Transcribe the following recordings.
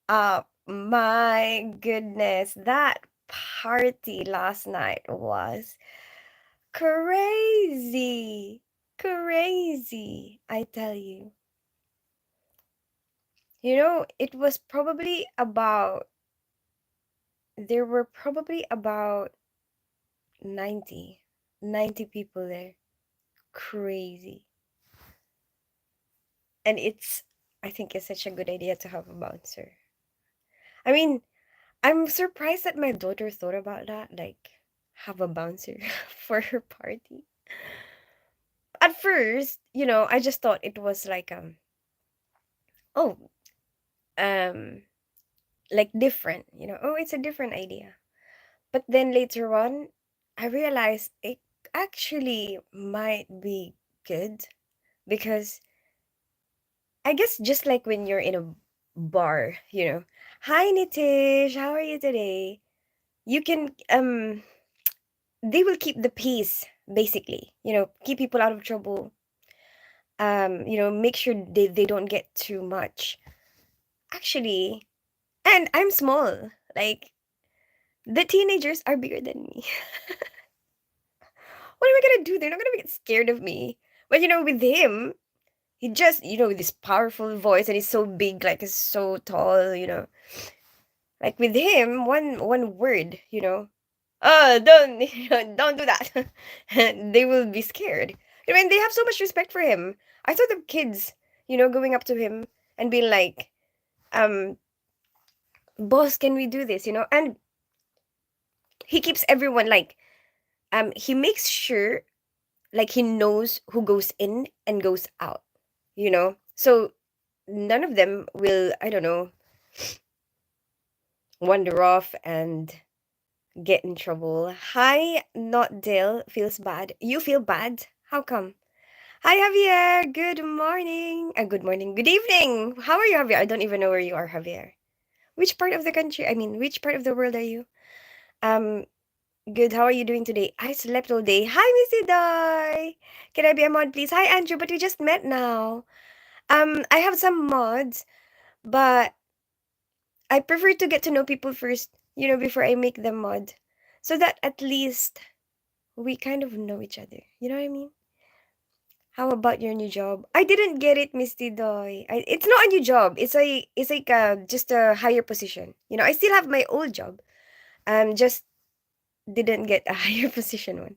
My goodness, that party last night was crazy. Crazy, I tell you. It was probably there were probably about 90, 90 people there. Crazy. And I think it's such a good idea to have a bouncer. I mean, I'm surprised that my daughter thought about that, like have a bouncer for her party. At first, I just thought it was like oh, um like different, oh, it's a different idea. But then later on, I realized it actually might be good because I guess just like when you're in a bar, hi Nitish, how are you today? You can they will keep the peace basically, keep people out of trouble. Make sure they don't get too much. Actually, and I'm small. Like the teenagers are bigger than me. What am I gonna do? They're not gonna get scared of me. But with him, he just, with this powerful voice and he's so big, like he's so tall. Like with him, one word, don't don't do that. They will be scared. And they have so much respect for him. I saw the kids, going up to him and being like, um, boss, can we do this? And he keeps everyone like, he makes sure like he knows who goes in and goes out, So none of them will, I don't know, wander off and get in trouble. Hi, not Dale feels bad. You feel bad? How come? Hi, Javier. Good morning. Good morning. Good evening. How are you, Javier? I don't even know where you are, Javier. Which part of the country? I mean, which part of the world are you? Um, Good. How are you doing today? I slept all day. Hi, Missy Dai. Can I be a mod, please? Hi, Andrew. But we just met now. I have some mods, but I prefer to get to know people first, before I make them mod, so that at least we kind of know each other. You know what I mean? How about your new job? I didn't get it, Misty Doy. It's not a new job. It's like just a higher position. I still have my old job. Just didn't get a higher position one.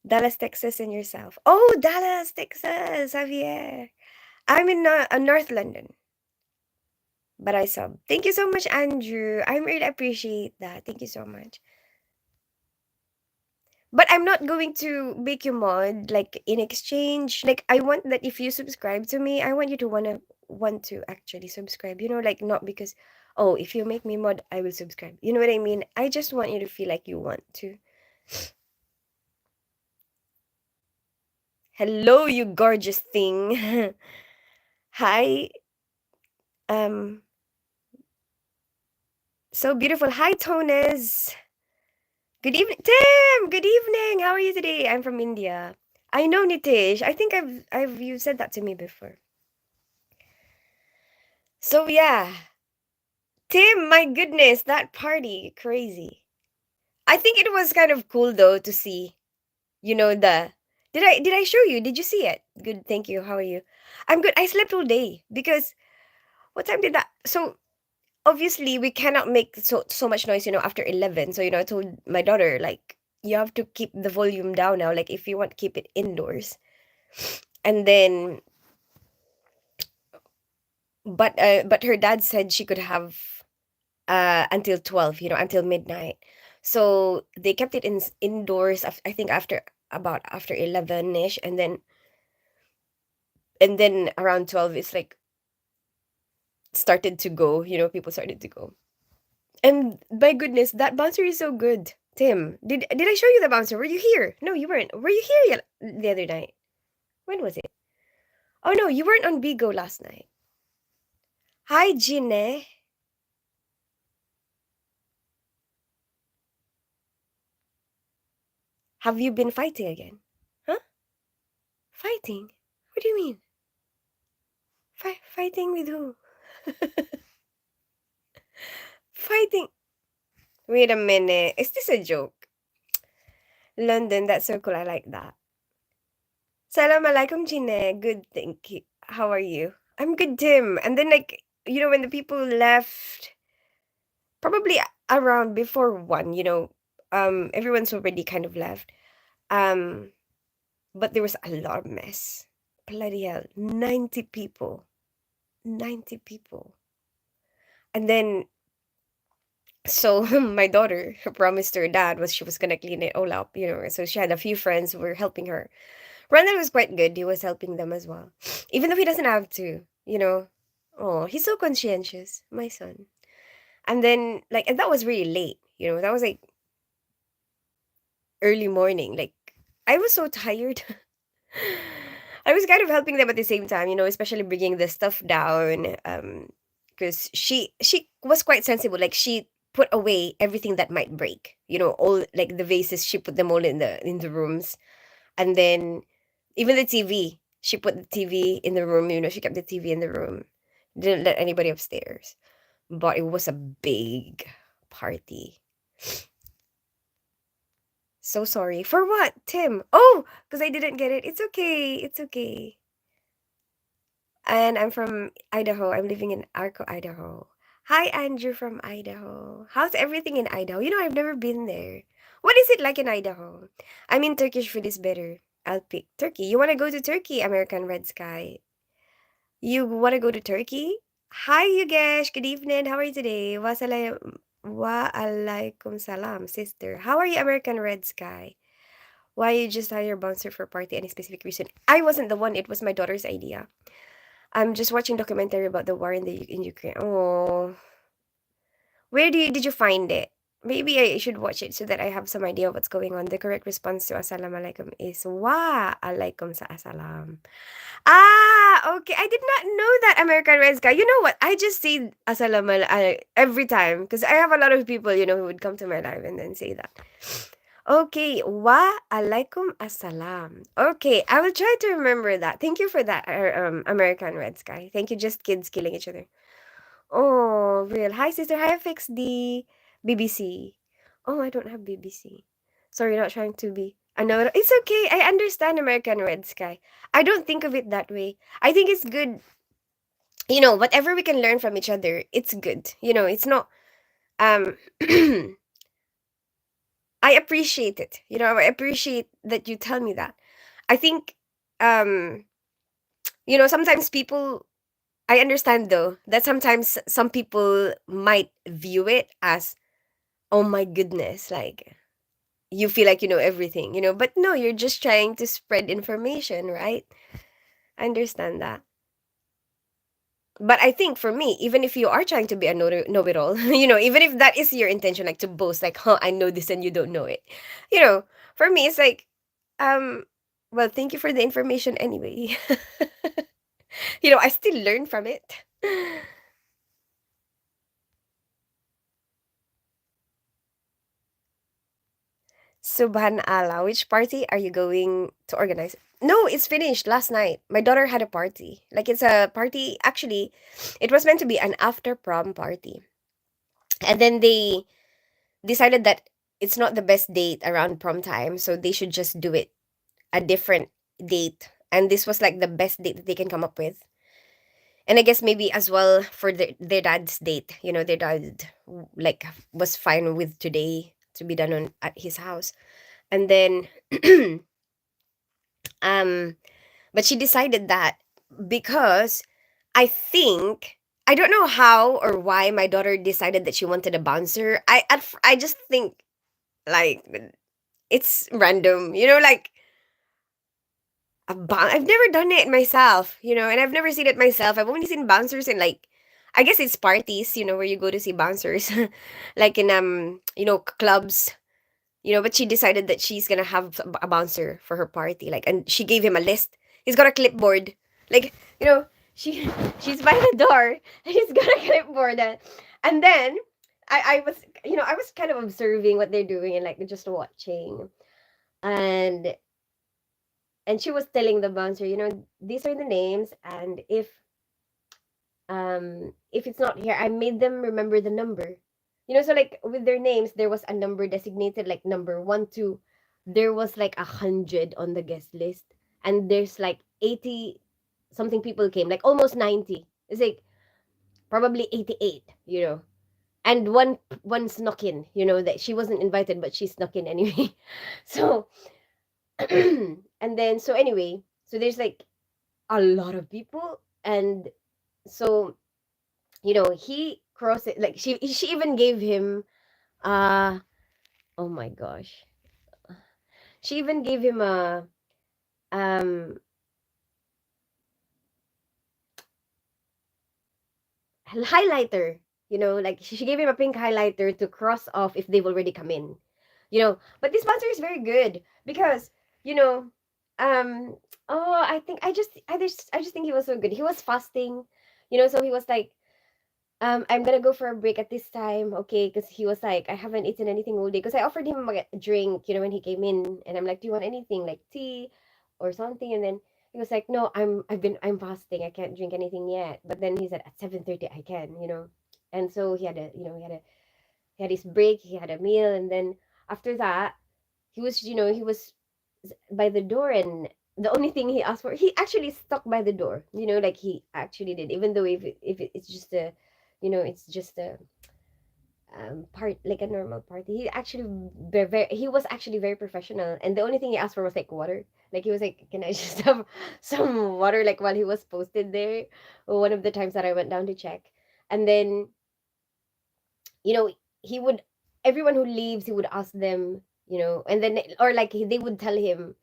Dallas, Texas, and yourself. Oh, Dallas, Texas, Javier. I'm in North London, but I sub. Thank you so much, Andrew. I really appreciate that. Thank you so much. But I'm not going to make you mod like in exchange. Like I want that if you subscribe to me, I want you to want to actually subscribe. Like not because oh, if you make me mod, I will subscribe. You know what I mean? I just want you to feel like you want to. Hello, you gorgeous thing. Hi. Um so beautiful. Hi, Tones. Good evening. Tim, good evening. How are you today? I'm from India. I know Nitish. I think I've you said that to me before. So yeah, Tim, my goodness, that party, crazy. I think it was kind of cool though to see, the did I show you? Did you see it? Good, thank you. How are you? I'm good. I slept all day because what time did that? So obviously we cannot make so much noise, after 11. So, I told my daughter like you have to keep the volume down now, like if you want to keep it indoors. And then but her dad said she could have until 12, until midnight. So they kept it indoors, I think after 11ish, and then around 12 it's like started to go, people started to go. And my goodness, that bouncer is so good. Tim, did I show you the bouncer? Were you here? No, you weren't. Were you here the other night? When was it? Oh no, you weren't on Bigo last night. Hi, Gine. Have you been fighting again? Huh? Fighting? What do you mean? Fighting with who? Wait a minute. Is this a joke? London, that's so cool. I like that. Salam alaikum, Jine. Good, thank you. How are you? I'm good, Tim. And then, like, when the people left, probably around before 1, everyone's already kind of left. Um, but there was a lot of mess. Bloody hell. 90 people. 90 people. And then, so my daughter promised her dad was she was gonna clean it all up, So she had a few friends who were helping her. Randall was quite good. He was helping them as well, even though he doesn't have to. Oh, he's so conscientious, my son. And then, like, and that was really late. That was like early morning. Like, I was so tired. I was kind of helping them at the same time, especially bringing the stuff down. Because she was quite sensible. Like, she put away everything that might break. All like the vases. She put them all in the rooms, and then even the TV. She put the TV in the room. She kept the TV in the room. Didn't let anybody upstairs. But it was a big party. So sorry. For what, Tim? Oh, because I didn't get it. It's okay. It's okay. And I'm from Idaho. I'm living in Arco, Idaho. Hi, Andrew from Idaho. How's everything in Idaho? I've never been there. What is it like in Idaho? I mean, Turkish food is better. I'll pick Turkey. You want to go to Turkey, American Red Sky? You want to go to Turkey? Hi, Yugesh. Good evening. How are you today? Wa alaikum salam, sister. How are you, American Red Sky? Why you just hire your bouncer for party? Any specific reason? I wasn't the one. It was my daughter's idea. I'm just watching documentary about the war in Ukraine. Oh, where did you find it? Maybe I should watch it so that I have some idea of what's going on. The correct response to assalamu alaikum is wa alaikum sa assalam. Ah, okay. I did not know that, American Red Sky. You know what? I just say assalamu every time because I have a lot of people, who would come to my live and then say that. Okay, wa alaikum assalam. Okay, I will try to remember that. Thank you for that, American Red Sky. Thank you, just kids killing each other. Oh, real. Hi, sister. Hi, fix the BBC. Oh, I don't have BBC. Sorry, not trying to be. I know it's okay. I understand American Red Sky. I don't think of it that way. I think it's good. Whatever we can learn from each other, it's good. It's not. Um, I appreciate it. I appreciate that you tell me that. I think, um, sometimes people. I understand though that sometimes some people might view it as, oh my goodness, like you feel like you know everything, but no, you're just trying to spread information, right? I understand that. But I think for me, even if you are trying to be a know-it-all, even if that is your intention, like to boast, like, huh, I know this and you don't know it, for me, it's like, um, well, thank you for the information anyway. I still learn from it. Subhan Allah, which party are you going to organize? No, it's finished last night. My daughter had a party. Like, it's a party. Actually, it was meant to be an after prom party. And then they decided that it's not the best date around prom time, so they should just do it a different date. And this was like the best date that they can come up with. And I guess maybe as well for their dad's date, their dad like was fine with today to be done at his house. And then um but she decided that because I think I don't know how or why my daughter decided that she wanted a bouncer. I just think like it's random, like I've never done it myself, and I've never seen it myself. I've only seen bouncers in like I guess it's parties, where you go to see bouncers, like in clubs, but she decided that she's gonna have a bouncer for her party, like, and she gave him a list. He's got a clipboard, like, she she's by the door, and he's got a clipboard, and then I was, I was kind of observing what they're doing and like just watching, and she was telling the bouncer, these are the names, and if it's not here, I made them remember the number. So like with their names, there was a number designated, like number one, two. There was like 100 on the guest list, and there's like 80 something people came, like almost 90. It's like probably 88, and one snuck in, that she wasn't invited, but she snuck in anyway. So and then so anyway, so there's like a lot of people, and so he crossed it, like she even gave him uh oh my gosh, she even gave him a um highlighter, like she gave him a pink highlighter to cross off if they've already come in, but this sponsor is very good because you know um oh, I just think he was so good. He was fasting, so he was like, I'm gonna go for a break at this time, okay? Because he was like, I haven't eaten anything all day. Because I offered him a drink, when he came in, and I'm like, do you want anything like tea or something? And then he was like, no, I'm fasting. I can't drink anything yet. But then he said at 7:30 I can, And so he had his break, he had a meal, and then after that, he was by the door, and the only thing he asked for, he actually stuck by the door, like he actually did, even though it's just a part, like a normal party. He was actually very professional, and the only thing he asked for was like water. Like he was like, can I just have some water, like while he was posted there, one of the times that I went down to check. And then you know he would, everyone who leaves, he would ask them, and then, or like they would tell him,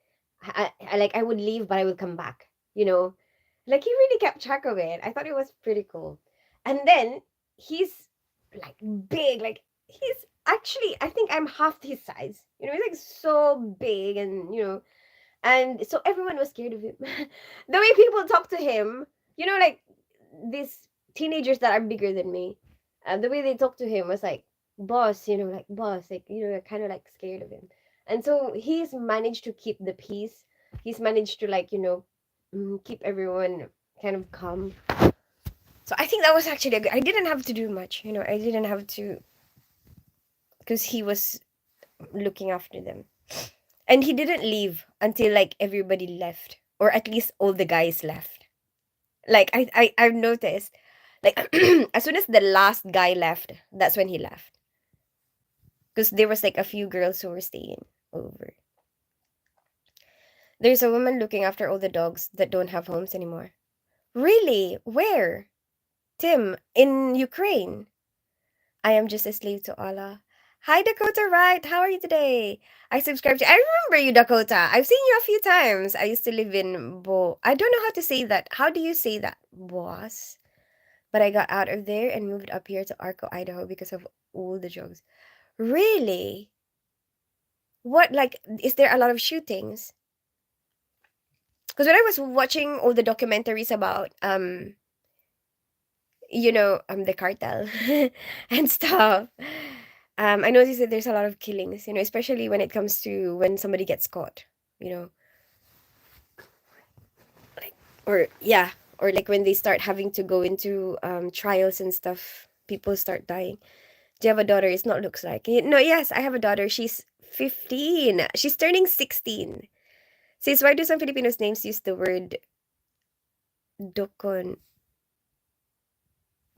like I would leave but I would come back, like he really kept track of it. I thought it was pretty cool. And then he's like big, like he's actually, I think I'm half his size, he's like so big, and and so everyone was scared of him. The way people talk to him, like these teenagers that are bigger than me, the way they talk to him was like boss, like boss, like kind of like scared of him. And so he's managed to keep the peace. He's managed to, like, keep everyone kind of calm. So I think that was actually I didn't have to do much, I didn't have to, because he was looking after them. And he didn't leave until like everybody left, or at least all the guys left. Like I've noticed, like as soon as the last guy left, that's when he left. Because there was like a few girls who were staying over. There's a woman looking after all the dogs that don't have homes anymore. Really? Where? Tim, in Ukraine. I am just a slave to Allah. Hi, Dakota Wright. How are you today? I subscribed to. I remember you, Dakota. I've seen you a few times. I used to live in I don't know how to say that. How do you say that? Boas. But I got out of there and moved up here to Arco, Idaho because of all the drugs. Really? What, like, is there a lot of shootings? Because when I was watching all the documentaries about the cartel and stuff, I noticed that there's a lot of killings, especially when it comes to when somebody gets caught, you know, like, or yeah, or like when they start having to go into trials and stuff, people start dying. Do you have a daughter? It's not looks like. No, yes, I have a daughter. She's 15. She's turning 16. Says, why do some Filipinos names use the word dokon?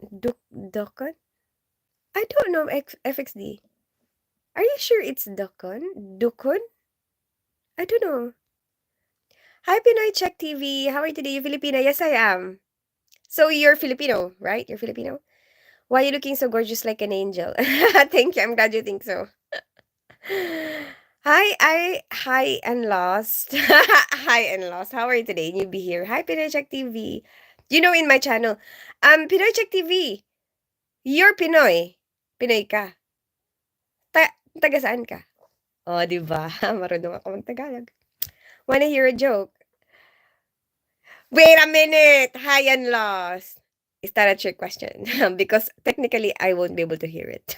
Dokon? I don't know, FXD. Are you sure it's dokon? Dukon? I don't know. Hi, Pinoy Check TV. How are you today? You Filipina? Yes, I am. So you're Filipino, right? You're Filipino? Why are you looking so gorgeous like an angel? Thank you. I'm glad you think so. Hi and lost. Hi and lost. How are you today? You be here. Hi, Pinoy Check TV. In my channel, Pinoy Check TV. You're Pinoy. Pinoy ka. Taga saan ka? Oh, di ba? Marunong ako mag-Tagalog. Wanna hear a joke? Wait a minute! High and lost. Is that a trick question? Because technically, I won't be able to hear it.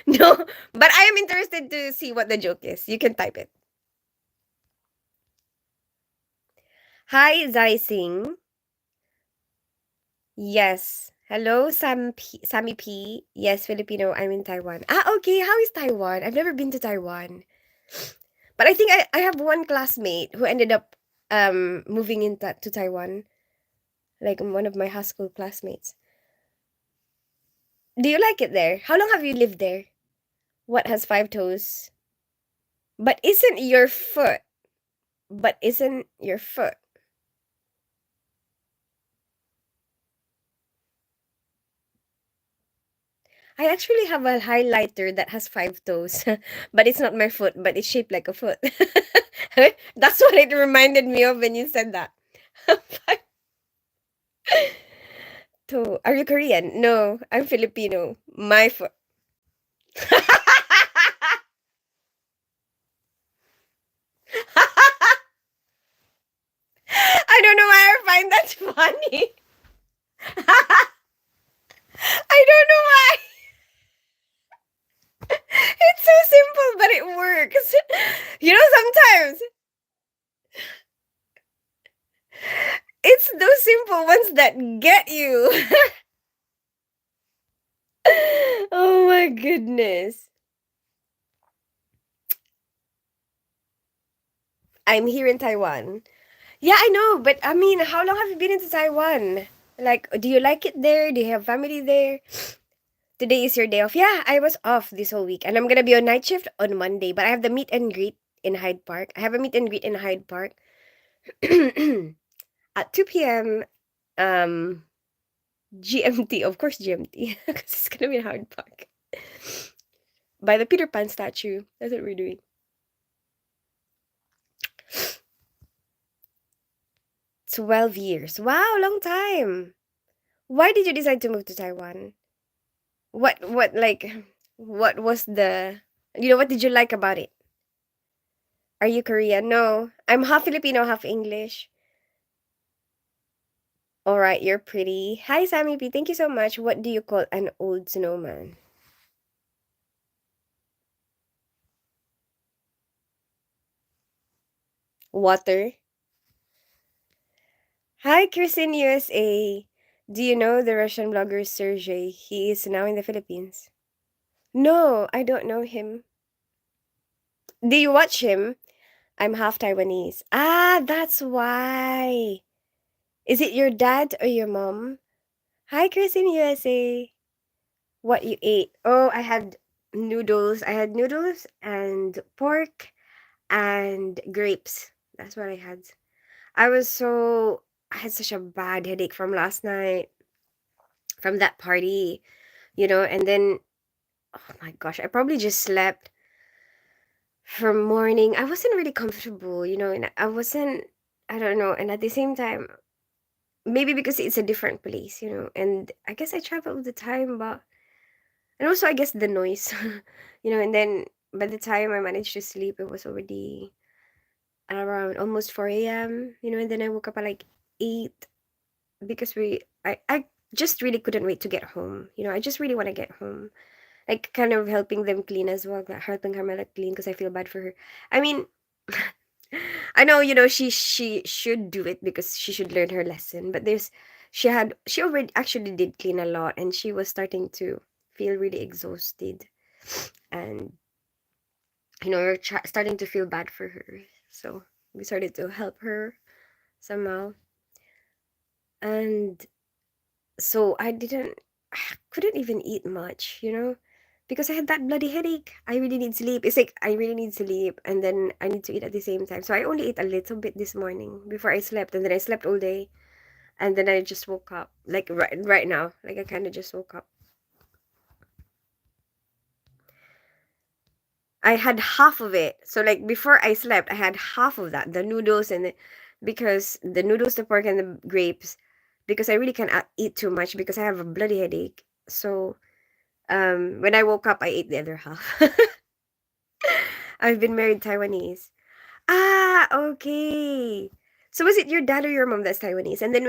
No, but I am interested to see what the joke is. You can type it. Hi, Zai Singh. Yes. Hello, Sammy P. Yes, Filipino. I'm in Taiwan. Ah, okay. How is Taiwan? I've never been to Taiwan. But I think I have one classmate who ended up moving to Taiwan, like one of my high school classmates. Do you like it there? How long have you lived there? What has five toes? But isn't your foot? But isn't your foot? I actually have a highlighter that has five toes, but it's not my foot, but it's shaped like a foot. That's what it reminded me of when you said that. Five toe. Are you Korean? No, I'm Filipino. My foot. I don't know why I find that funny. I don't know why. It's so simple, but it works. You know, sometimes it's those simple ones that get you. Oh my goodness. I'm here in Taiwan. Yeah, I know, but I mean, how long have you been into Taiwan? Like, do you like it there? Do you have family there? Today is your day off. Yeah, I was off this whole week, and I'm gonna be on night shift on Monday. But I have the meet and greet in Hyde Park. I have a meet and greet in Hyde Park at 2 p.m. Um, GMT, of course GMT, because it's gonna be in Hyde Park by the Peter Pan statue. That's what we're doing. 12 years. Wow, long time. Why did you decide to move to Taiwan? What like what was the what did you like about it? Are you Korean? No. I'm half Filipino, half English. All right, you're pretty. Hi, Sammy P. Thank you so much. What do you call an old snowman? Water. Hi, Kirsten USA. Do you know the Russian blogger Sergey? He is now in the Philippines. No, I don't know him. Do you watch him? I'm half Taiwanese. Ah, that's why. Is it your dad or your mom? Hi, Kirsten USA. What you ate? Oh, I had noodles. I had noodles and pork and grapes. That's what I had. I had such a bad headache from last night, from that party, and then, oh my gosh, I probably just slept from morning. I wasn't really comfortable, and I wasn't, I don't know. And at the same time, maybe because it's a different place, and I guess I travel all the time, and also I guess the noise, and then by the time I managed to sleep, it was already around almost 4 a.m., and then I woke up at like 8 because I just really couldn't wait to get home. I just really want to get home. Like kind of helping them clean as well, like helping Carmela clean because I feel bad for her. I mean, I know, she should do it because she should learn her lesson, but she already actually did clean a lot and she was starting to feel really exhausted. And we're starting to feel bad for her. So we started to help her somehow. And so I couldn't even eat much, because I had that bloody headache. I really need sleep. It's like I really need sleep and then I need to eat at the same time. So I only ate a little bit this morning before I slept, and then I slept all day, and then I just woke up like right now. Like I kind of just woke up. I had half of it. So like before I slept, I had half of that, the noodles because the noodles, the pork, and the grapes, because I really can't eat too much because I have a bloody headache. So when I woke up, I ate the other half. I've been married Taiwanese. Ah, okay. So was it your dad or your mom that's Taiwanese? And then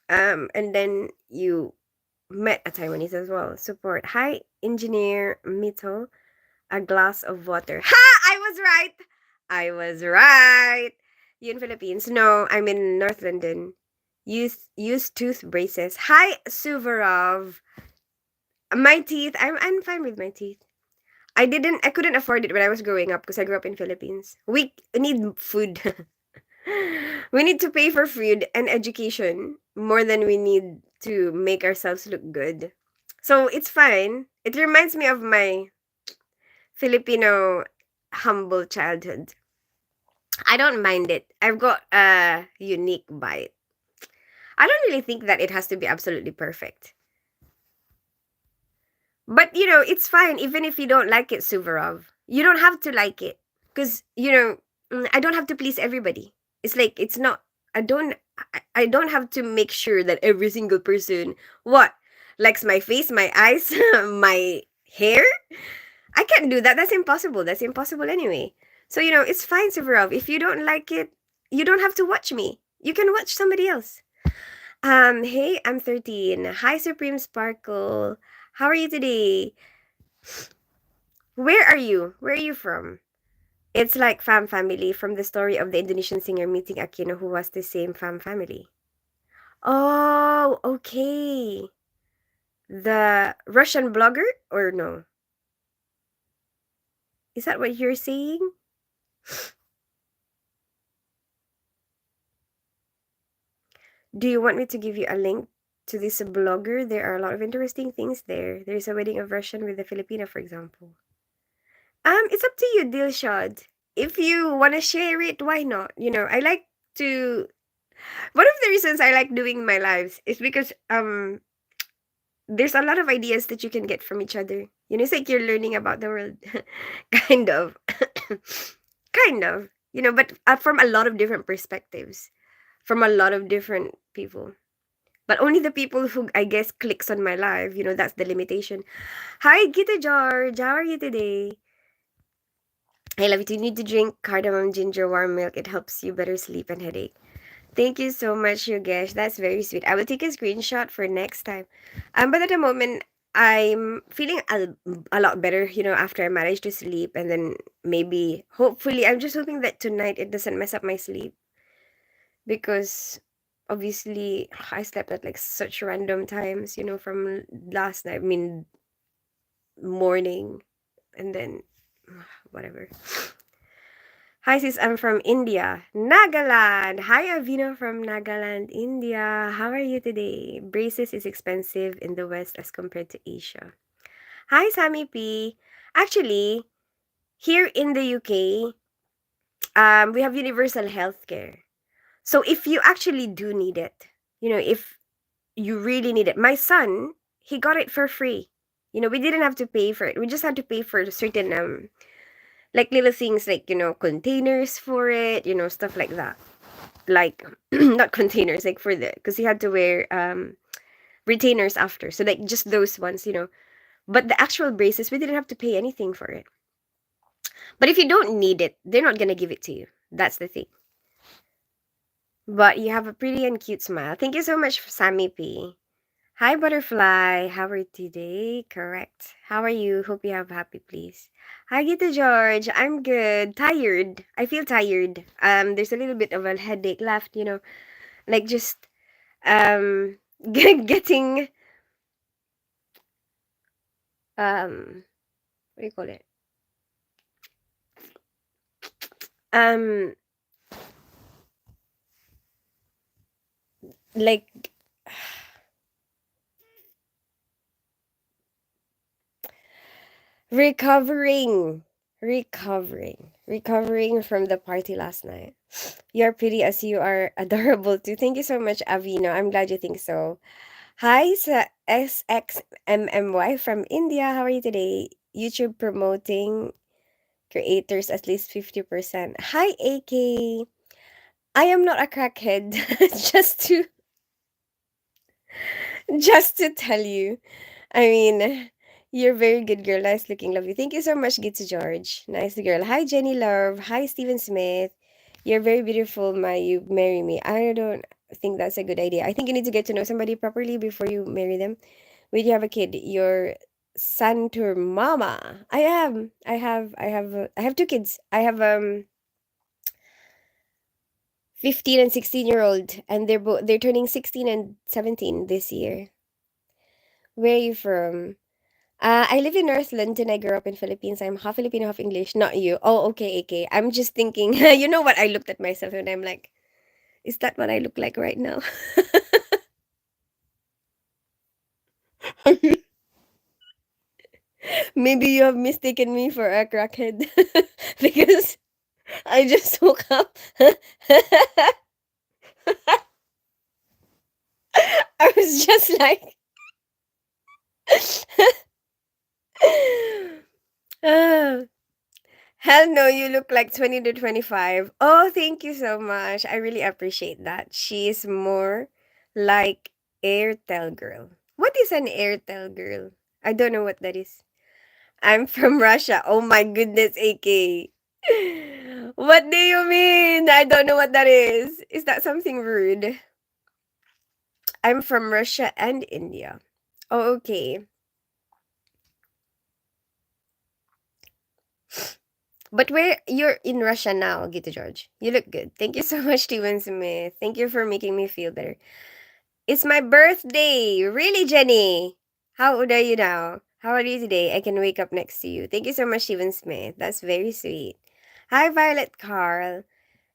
and then you met a Taiwanese as well. Support. Hi, Engineer Mito. A glass of water. Ha! I was right. I was right. You in Philippines? No, I'm in North London. Use tooth braces. Hi, Suvarov. My teeth. I'm fine with my teeth. I couldn't afford it when I was growing up because I grew up in Philippines. We need food. We need to pay for food and education more than we need to make ourselves look good. So it's fine. It reminds me of my Filipino humble childhood. I don't mind it. I've got a unique bite. I don't really think that it has to be absolutely perfect. But it's fine even if you don't like it, Suvarov. You don't have to like it because I don't have to please everybody. It's like it's not. I don't have to make sure that every single person what likes my face, my eyes, my hair. I can't do that. That's impossible. That's impossible anyway. So it's fine, Suvarov. If you don't like it, you don't have to watch me. You can watch somebody else. Hey, I'm 13. Hi, Supreme Sparkle. How are you today? Where are you? Where are you from? It's like fam family from the story of the Indonesian singer meeting Aquino who was the same fam family. Oh, okay. The Russian blogger or no? Is that what you're saying? Do you want me to give you a link to this blogger? There are a lot of interesting things there. There's a wedding of Russian with a Filipina, for example. It's up to you, Dilshad. If you want to share it, why not? I like to. One of the reasons I like doing my lives is because there's a lot of ideas that you can get from each other. It's like you're learning about the world, kind of, kind of. But from a lot of different perspectives, from a lot of different people. But only the people who I guess clicks on my live. That's the limitation. Hi, Gita George. How are you today? I love it. You need to drink cardamom ginger warm milk. It helps you better sleep and headache. Thank you so much, Yogesh. That's very sweet. I will take a screenshot for next time. But at the moment, I'm feeling a lot better, after I managed to sleep. And then maybe, hopefully, I'm just hoping that tonight it doesn't mess up my sleep. Because obviously, I slept at like such random times, from last night, I mean, morning. And then, whatever. Hi sis, I'm from India. Nagaland! Hi Avina from Nagaland, India. How are you today? Braces is expensive in the West as compared to Asia. Hi Sammy P. Actually, here in the UK, we have universal healthcare. So if you actually do need it, if you really need it. My son, he got it for free. We didn't have to pay for it. We just had to pay for certain like little things like containers for it, stuff like that. Like not containers like for the because he had to wear retainers after, so like just those ones, but the actual braces we didn't have to pay anything for it. But if you don't need it, they're not gonna give it to you. That's the thing. But you have a pretty and cute smile. Thank you so much, Sammy P. Hi butterfly, how are you today? Correct. How are you? Hope you have happy please. Hi Gita George, I'm good. Tired. I feel tired. There's a little bit of a headache left, like just um getting what do you call it, um like recovering recovering from the party last night. You're pretty as you are adorable too. Thank you so much, Avino. I'm glad you think so. Hi sa SXMMY from India. How are you today? YouTube promoting creators at least 50%. Hi AK. I am not a crackhead. just to just to tell you. I mean, you're very good girl. Nice looking, lovely. Thank you so much, Gitsu George. Nice girl. Hi Jenny Love. Hi Stephen Smith. You're very beautiful, my you marry me. I don't think that's a good idea. I think you need to get to know somebody properly before you marry them. When you have a kid, your son to mama. I have two kids. I have 15 and 16-year-old, and they're turning 16 and 17 this year. Where are you from? I live in North London. I grew up in Philippines. I'm half Filipino, half English. Not you. Oh, okay, okay. I'm just thinking. You know what? I looked at myself and I'm like, is that what I look like right now? Maybe you have mistaken me for a crackhead because I just woke up. I was just like, ah, hell no, you look like 20 to 25. Oh, thank you so much. I really appreciate that. She's more like Airtel girl. What is an Airtel girl? I don't know what that is. I'm from Russia. Oh my goodness, AK. What do you mean? I don't know what that is. Is that something rude? I'm from Russia and India. Oh, okay. But where you're in Russia now, Gita George. You look good. Thank you so much, Steven Smith. Thank you for making me feel better. It's my birthday. Really, Jenny? How old are you now? How are you today? I can wake up next to you. Thank you so much, Steven Smith. That's very sweet. Hi, Violet Carl.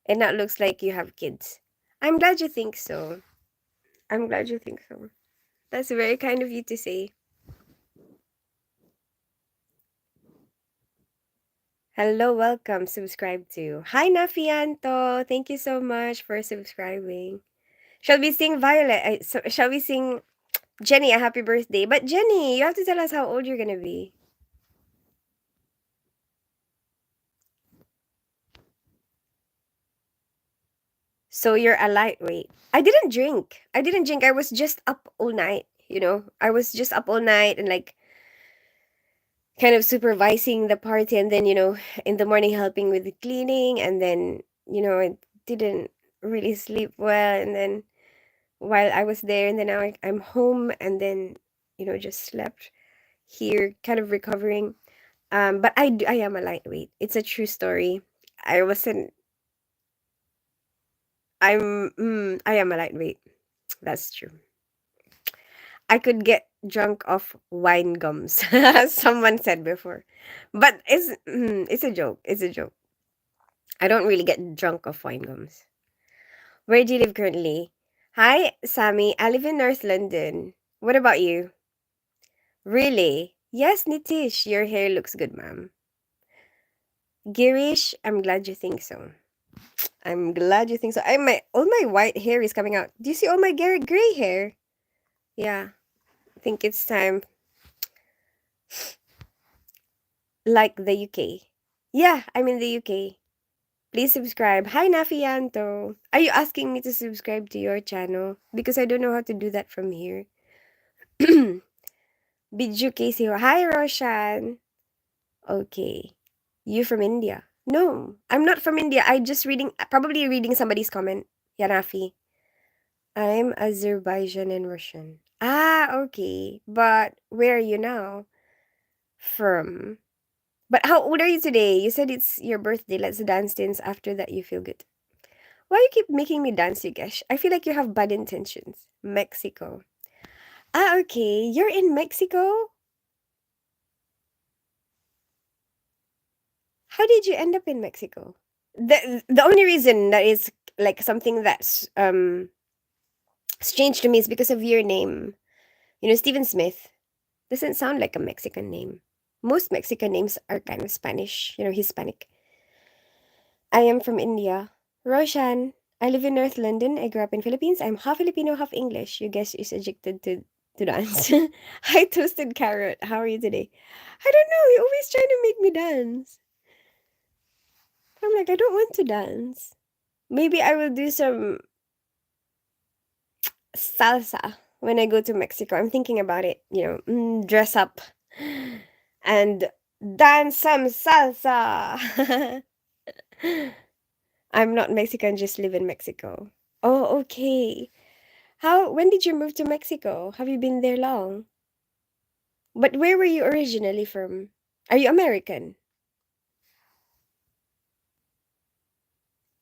And that looks like you have kids. I'm glad you think so. I'm glad you think so. That's very kind of you to say. Hello, welcome, subscribe to. Hi, Nafianto. Thank you so much for subscribing. Shall we sing Violet? Shall we sing Jenny a happy birthday? But Jenny, you have to tell us how old you're gonna be. So you're a lightweight. I didn't drink. I didn't drink. I was just up all night. I was just up all night and like kind of supervising the party, and then in the morning helping with the cleaning, and then I didn't really sleep well, and then while I was there, and then now I'm home, and then just slept here, kind of recovering. But I am a lightweight. It's a true story. I wasn't. I am a lightweight. That's true. I could get drunk off wine gums, as someone said before, but it's a joke. It's a joke. I don't really get drunk off wine gums. Where do you live currently? Hi, Sammy. I live in North London. What about you? Really? Yes, Nitish, your hair looks good, ma'am. Girish, I'm glad you think so. I'm glad you think so. All my white hair is coming out. Do you see all my gray hair? Yeah, I think it's time. Like the UK. Yeah, I'm in the UK. Please subscribe. Hi, Nafianto. Are you asking me to subscribe to your channel? Because I don't know how to do that from here. Biju Casey. Hi, Roshan. Okay. You from India? No, I'm not from India. I just probably reading somebody's comment. Yanafi. I'm Azerbaijan and Russian. Ah, okay. But where are you now? From. But how old are you today? You said it's your birthday. Let's dance since after that you feel good. Why you keep making me dance, Yugesh? I feel like you have bad intentions. Mexico. Ah, okay. You're in Mexico? How did you end up in Mexico? The only reason that is like something that's strange to me is because of your name. Stephen Smith doesn't sound like a Mexican name. Most Mexican names are kind of Spanish, Hispanic. I am from India. Roshan. I live in North London. I grew up in Philippines. I'm half Filipino, half English. You guess is addicted to dance. Hi, Toasted Carrot. How are you today? I don't know. You're always trying to make me dance. I'm like, I don't want to dance. Maybe I will do some salsa when I go to Mexico. I'm thinking about it, dress up and dance some salsa. I'm not Mexican, just live in Mexico. Oh, okay. When did you move to Mexico? Have you been there long? But where were you originally from? Are you American?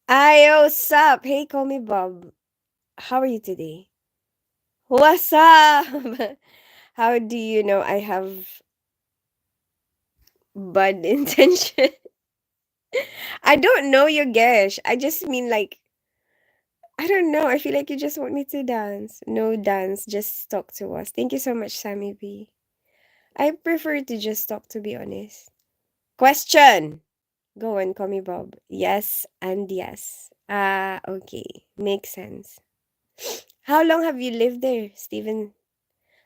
Ayo, sup? Hey, call me Bob. How are you today? What's up? How do you know I have bad intention? I don't know you, Gesh. I just mean like I don't know. I feel like you just want me to dance. No dance, just talk to us. Thank you so much, Sammy B. I prefer to just talk, to be honest. Question. Go on, call me Bob. Yes and yes. Ah, okay. Makes sense. How long have you lived there, Steven?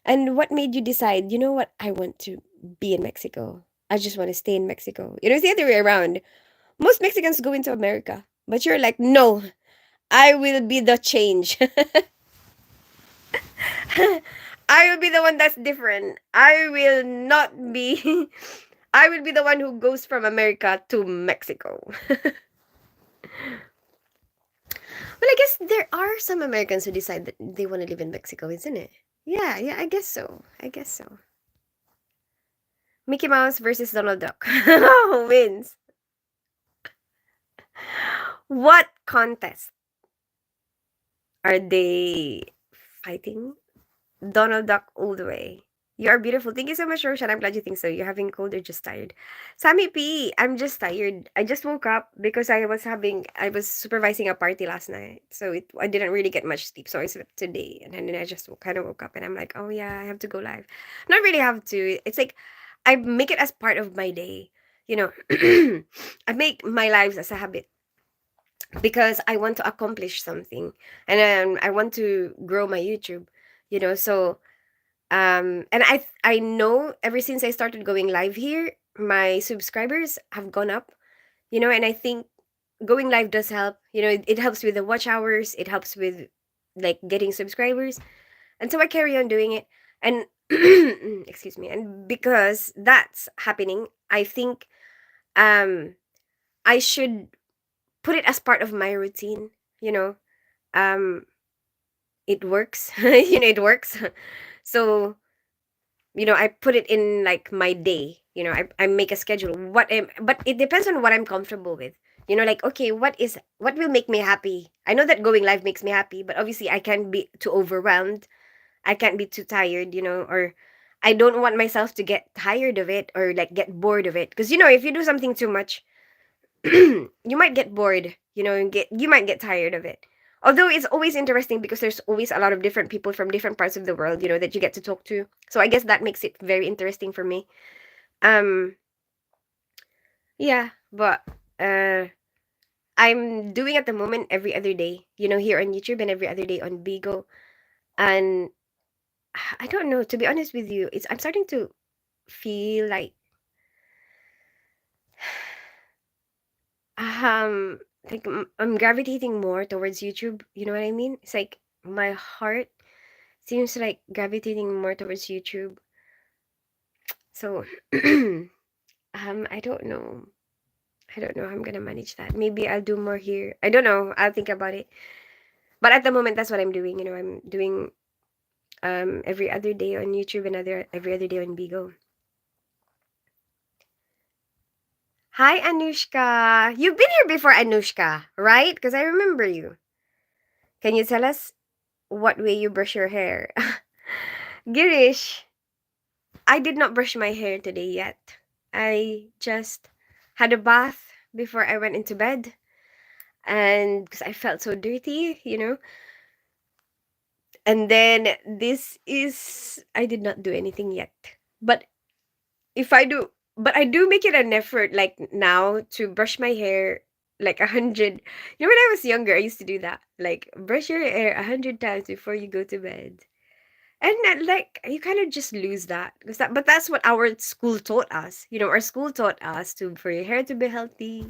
And what made you decide, you know what, I want to be in Mexico? I just want to stay in Mexico. You know, it's the other way around. Most Mexicans go into America, but you're like, no, I will be the change. I will be the one that's different. I will not be. I will be the one who goes from America to Mexico. Well, I guess there are some Americans who decide that they want to live in Mexico, isn't it? Yeah, yeah, I guess so. I guess so. Mickey Mouse versus Donald Duck. Who wins? What contest are they fighting? Donald Duck all the way. You are beautiful. Thank you so much, Roshan. I'm glad you think so. You're having cold or just tired? Sammy P, I'm just tired. I just woke up because I was supervising a party last night. So I didn't really get much sleep. So I slept today. And then I just kind of woke up and I'm like, oh yeah, I have to go live. Not really have to. It's like I make it as part of my day. You know, I make my lives as a habit because I want to accomplish something and I want to grow my YouTube, you know. So and I know ever since I started going live here, my subscribers have gone up, you know, and I think going live does help. You know, it helps with the watch hours, it helps with like getting subscribers. And so I carry on doing it. And excuse me. And because that's happening, I think um I should put it as part of my routine, you know. Um it works. You know, it works. So you know, I put it in like my day, you know, I make a schedule but it depends on what I'm comfortable with, you know, like okay, what will make me happy. I know that going live makes me happy, but obviously I can't be too overwhelmed, I can't be too tired, you know, or I don't want myself to get tired of it or like get bored of it, because you know, if you do something too much, you might get bored, you know, and you might get tired of it. Although it's always interesting because there's always a lot of different people from different parts of the world, you know, that you get to talk to. So I guess that makes it very interesting for me. Um yeah, but uh I'm doing at the moment every other day, you know, here on YouTube and every other day on Bigo. And I don't know, to be honest with you, it's I'm starting to feel um I'm gravitating more towards YouTube, you know what I mean? It's like my heart seems like gravitating more towards YouTube. So I don't know. I don't know how I'm gonna manage that. Maybe I'll do more here. I don't know. I'll think about it. But at the moment that's what I'm doing. You know, I'm doing every other day on YouTube and every other day on Bigo. Hi Anushka. You've been here before, Anushka, right? Because I remember you. Can you tell us what way you brush your hair? Girish, I did not brush my hair today yet. I just had a bath before I went into bed, and because I felt so dirty, you know. And then I did not do anything yet. But if I do, but I do make it an effort, like now, to brush my hair like 100. You know, when I was younger, I used to do that. Like, brush your hair 100 times before you go to bed. And then, like, you kind of just lose that because but that's what our school taught us. You know, our school taught us to for your hair to be healthy,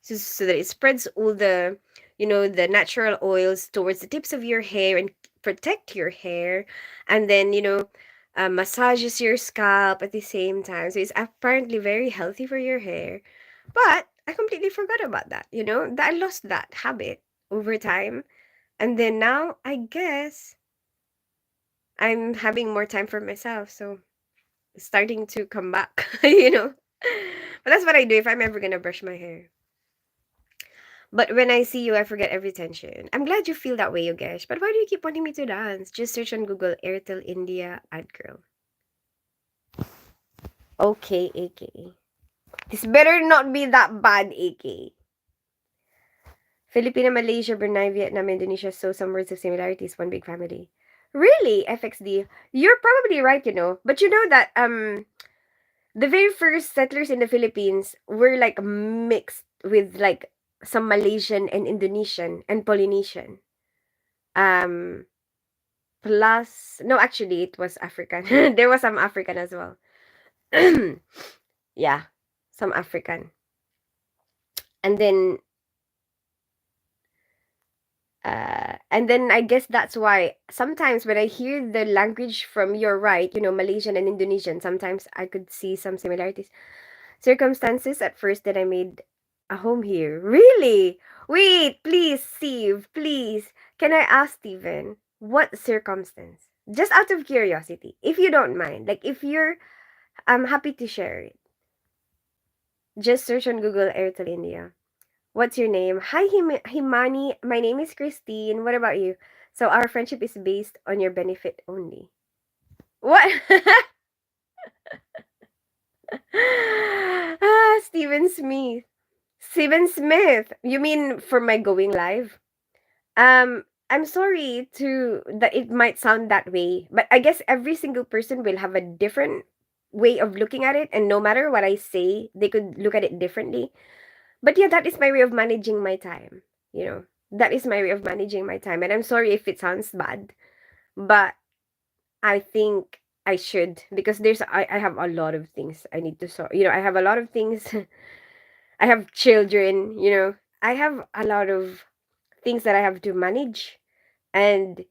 so that it spreads all the, you know, the natural oils towards the tips of your hair and protect your hair, and then you know, massages your scalp at the same time. So it's apparently very healthy for your hair. But I completely forgot about that. You know, that I lost that habit over time, and then now I guess I'm having more time for myself, so it's starting to come back, you know. But that's what I do if I'm ever gonna brush my hair. But when I see you, I forget every tension. I'm glad you feel that way, Yogesh. But why do you keep wanting me to dance? Just search on Google Airtel India ad girl. Okay, AK. This better not be that bad, AK. Filipino, Malaysia, Brunei, Vietnam, Indonesia, so some words of similarities, one big family. Really, FXD? You're probably right, But you know that the very first settlers in the Philippines were like mixed with like some Malaysian and Indonesian and Polynesian. Um Plus, no, actually it was African. There was some African as well. Yeah, some African. And then I guess that's why sometimes when I hear the language from your right, Malaysian and Indonesian, sometimes I could see some similarities. Circumstances at first that I made a home here. Really? Wait, please, Steve, please. Can I ask Steven, what circumstance? Just out of curiosity, if you don't mind. Like if you're I'm happy to share it. Just search on Google Airtel India. What's your name? Hi, Himani. My name is Christine. What about you? So our friendship is based on your benefit only. What? Steven Smith. Steven Smith. You mean for my going live? I'm sorry to that it might sound that way, but I guess every single person will have a different way of looking at it, and no matter what I say, they could look at it differently. But yeah, that is my way of managing my time. That is my way of managing my time. And I'm sorry if it sounds bad, but I think I should because I have a lot of things I need to sort. I have a lot of things. I have children, I have a lot of things that I have to manage. And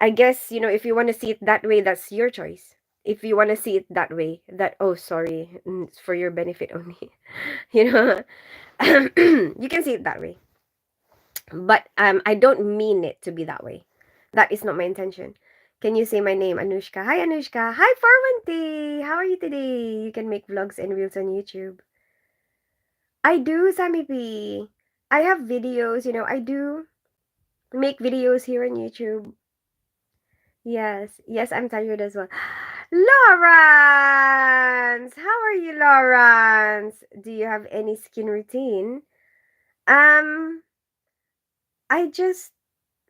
I guess, if you want to see it that way, that's your choice. If you want to see it that way, that, oh, sorry, it's for your benefit only. you know, you can see it that way. But I don't mean it to be that way. That is not my intention. Can you say my name, Anushka? Hi, Anushka. Hi, Farwanti. How are you today? You can make vlogs and reels on YouTube. I do, Sammy P. I have videos, I do make videos here on YouTube. Yes, yes, I'm tired as well. Lawrence! How are you, Lawrence? Do you have any skin routine? Um, I just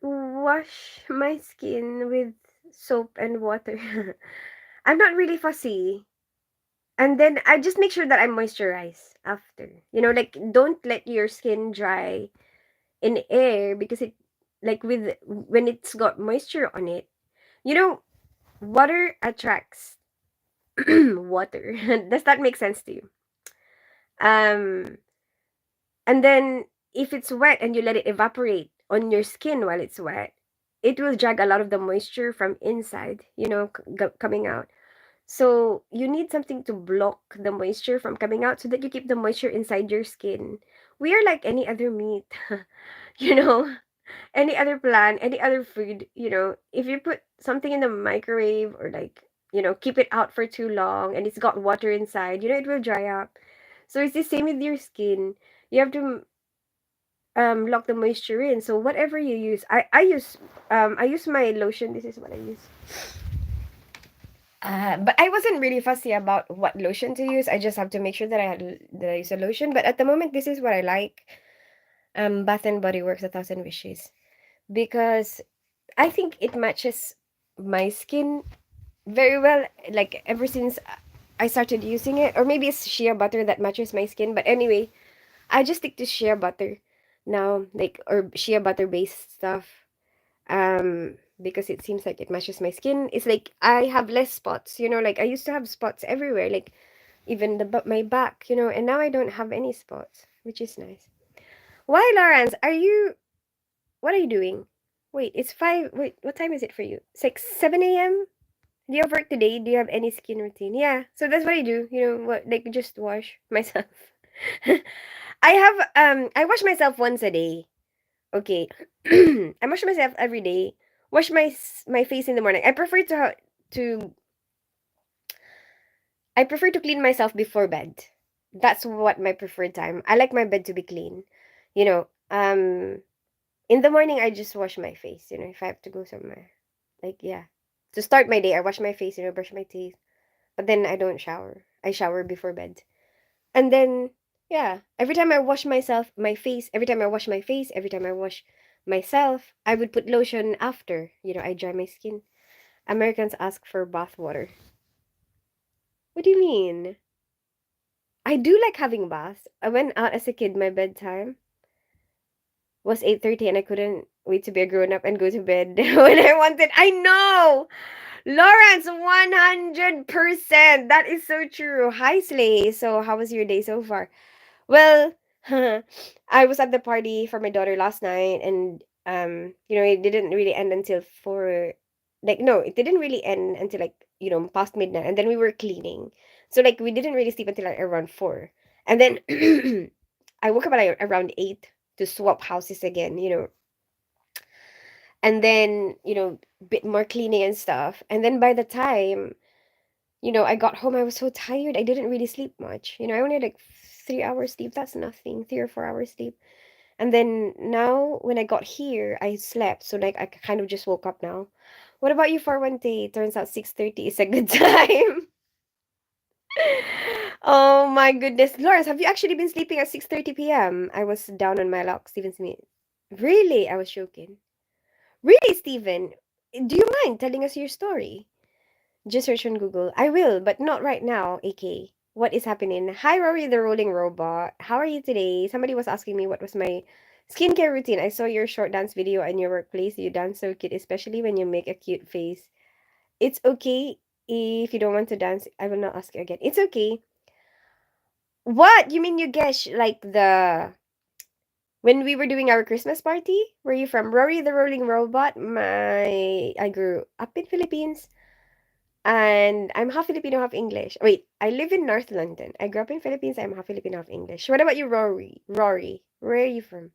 wash my skin with soap and water. I'm not really fussy. And then I just make sure that I moisturize after. Like don't let your skin dry in air because it like with when it's got moisture on it. You know, water attracts water. Does that make sense to you? Um, and then if it's wet and you let it evaporate on your skin while it's wet, it will drag a lot of the moisture from inside, coming out. So you need something to block the moisture from coming out so that you keep the moisture inside your skin. We are like any other meat, you know, any other plant, any other food, if you put something in the microwave or like, keep it out for too long and it's got water inside, it will dry up. So it's the same with your skin. You have to lock the moisture in. So whatever you use, I use my lotion. This is what I use. But I wasn't really fussy about what lotion to use. I just have to make sure that I use a lotion. But at the moment, this is what I like. Bath and Body Works 1,000 Wishes because I think it matches my skin very well. Like ever since I started using it, or maybe it's shea butter that matches my skin. But anyway, I just stick to shea butter now, like or shea butter based stuff. Because it seems like it matches my skin. It's like I have less spots. Like I used to have spots everywhere, like even my back. And now I don't have any spots, which is nice. Why, Lawrence? What are you doing? Wait, it's 5. Wait, what time is it for you? It's like 7 a.m. Do you have work today? Do you have any skin routine? Yeah, so that's what I do. What, like just wash myself. I wash myself once a day. Okay. I wash myself every day. Wash my face in the morning. To I prefer to clean myself before bed. That's what my preferred time. I like my bed to be clean. You know, in the morning I just wash my face, if I have to go somewhere. Like, yeah. To start my day, I wash my face, brush my teeth. But then I don't shower. I shower before bed. And then, yeah, every time I wash my face, every time I wash my face, every time I wash myself, I would put lotion after. I dry my skin. Americans ask for bath water. What do you mean? I do like having baths. I went out as a kid, my bedtime was 8:30 and I couldn't wait to be a grown up and go to bed when I wanted. I know. Lawrence, 100%. That is so true. Hi, Slay. So, how was your day so far? Well, I was at the party for my daughter last night, and it didn't really end until 4. Like, no, it didn't really end until like past midnight, and then we were cleaning. So like we didn't really sleep until like around 4, and then I woke up at like, around 8 to swap houses again. And then bit more cleaning and stuff, and then by the time I got home, I was so tired. I didn't really sleep much. I only had like 3 hours sleep. That's nothing. 3 or 4 hours sleep. And then now when I got here, I slept. So like I kind of just woke up now. What about you for one day? Turns out 6:30 is a good time. Oh my goodness. Lawrence, have you actually been sleeping at 6:30 p.m.? I was down on my luck, Stephen Smith. Really? I was joking. Really, Stephen? Do you mind telling us your story? Just search on Google. I will, but not right now, AK. What is happening? Hi, Rory the Rolling Robot. How are you today? Somebody was asking me what was my skincare routine. I saw your short dance video in your workplace. You dance so cute, especially when you make a cute face. It's okay if you don't want to dance. I will not ask you again. It's okay. What? You mean you guess like when we were doing our Christmas party? Where you from? Rory the Rolling Robot? I grew up in Philippines. And I'm half Filipino, half English. Wait, I live in North London. I grew up in Philippines. I'm half Filipino, half English. What about you, Rory? Rory, where are you from?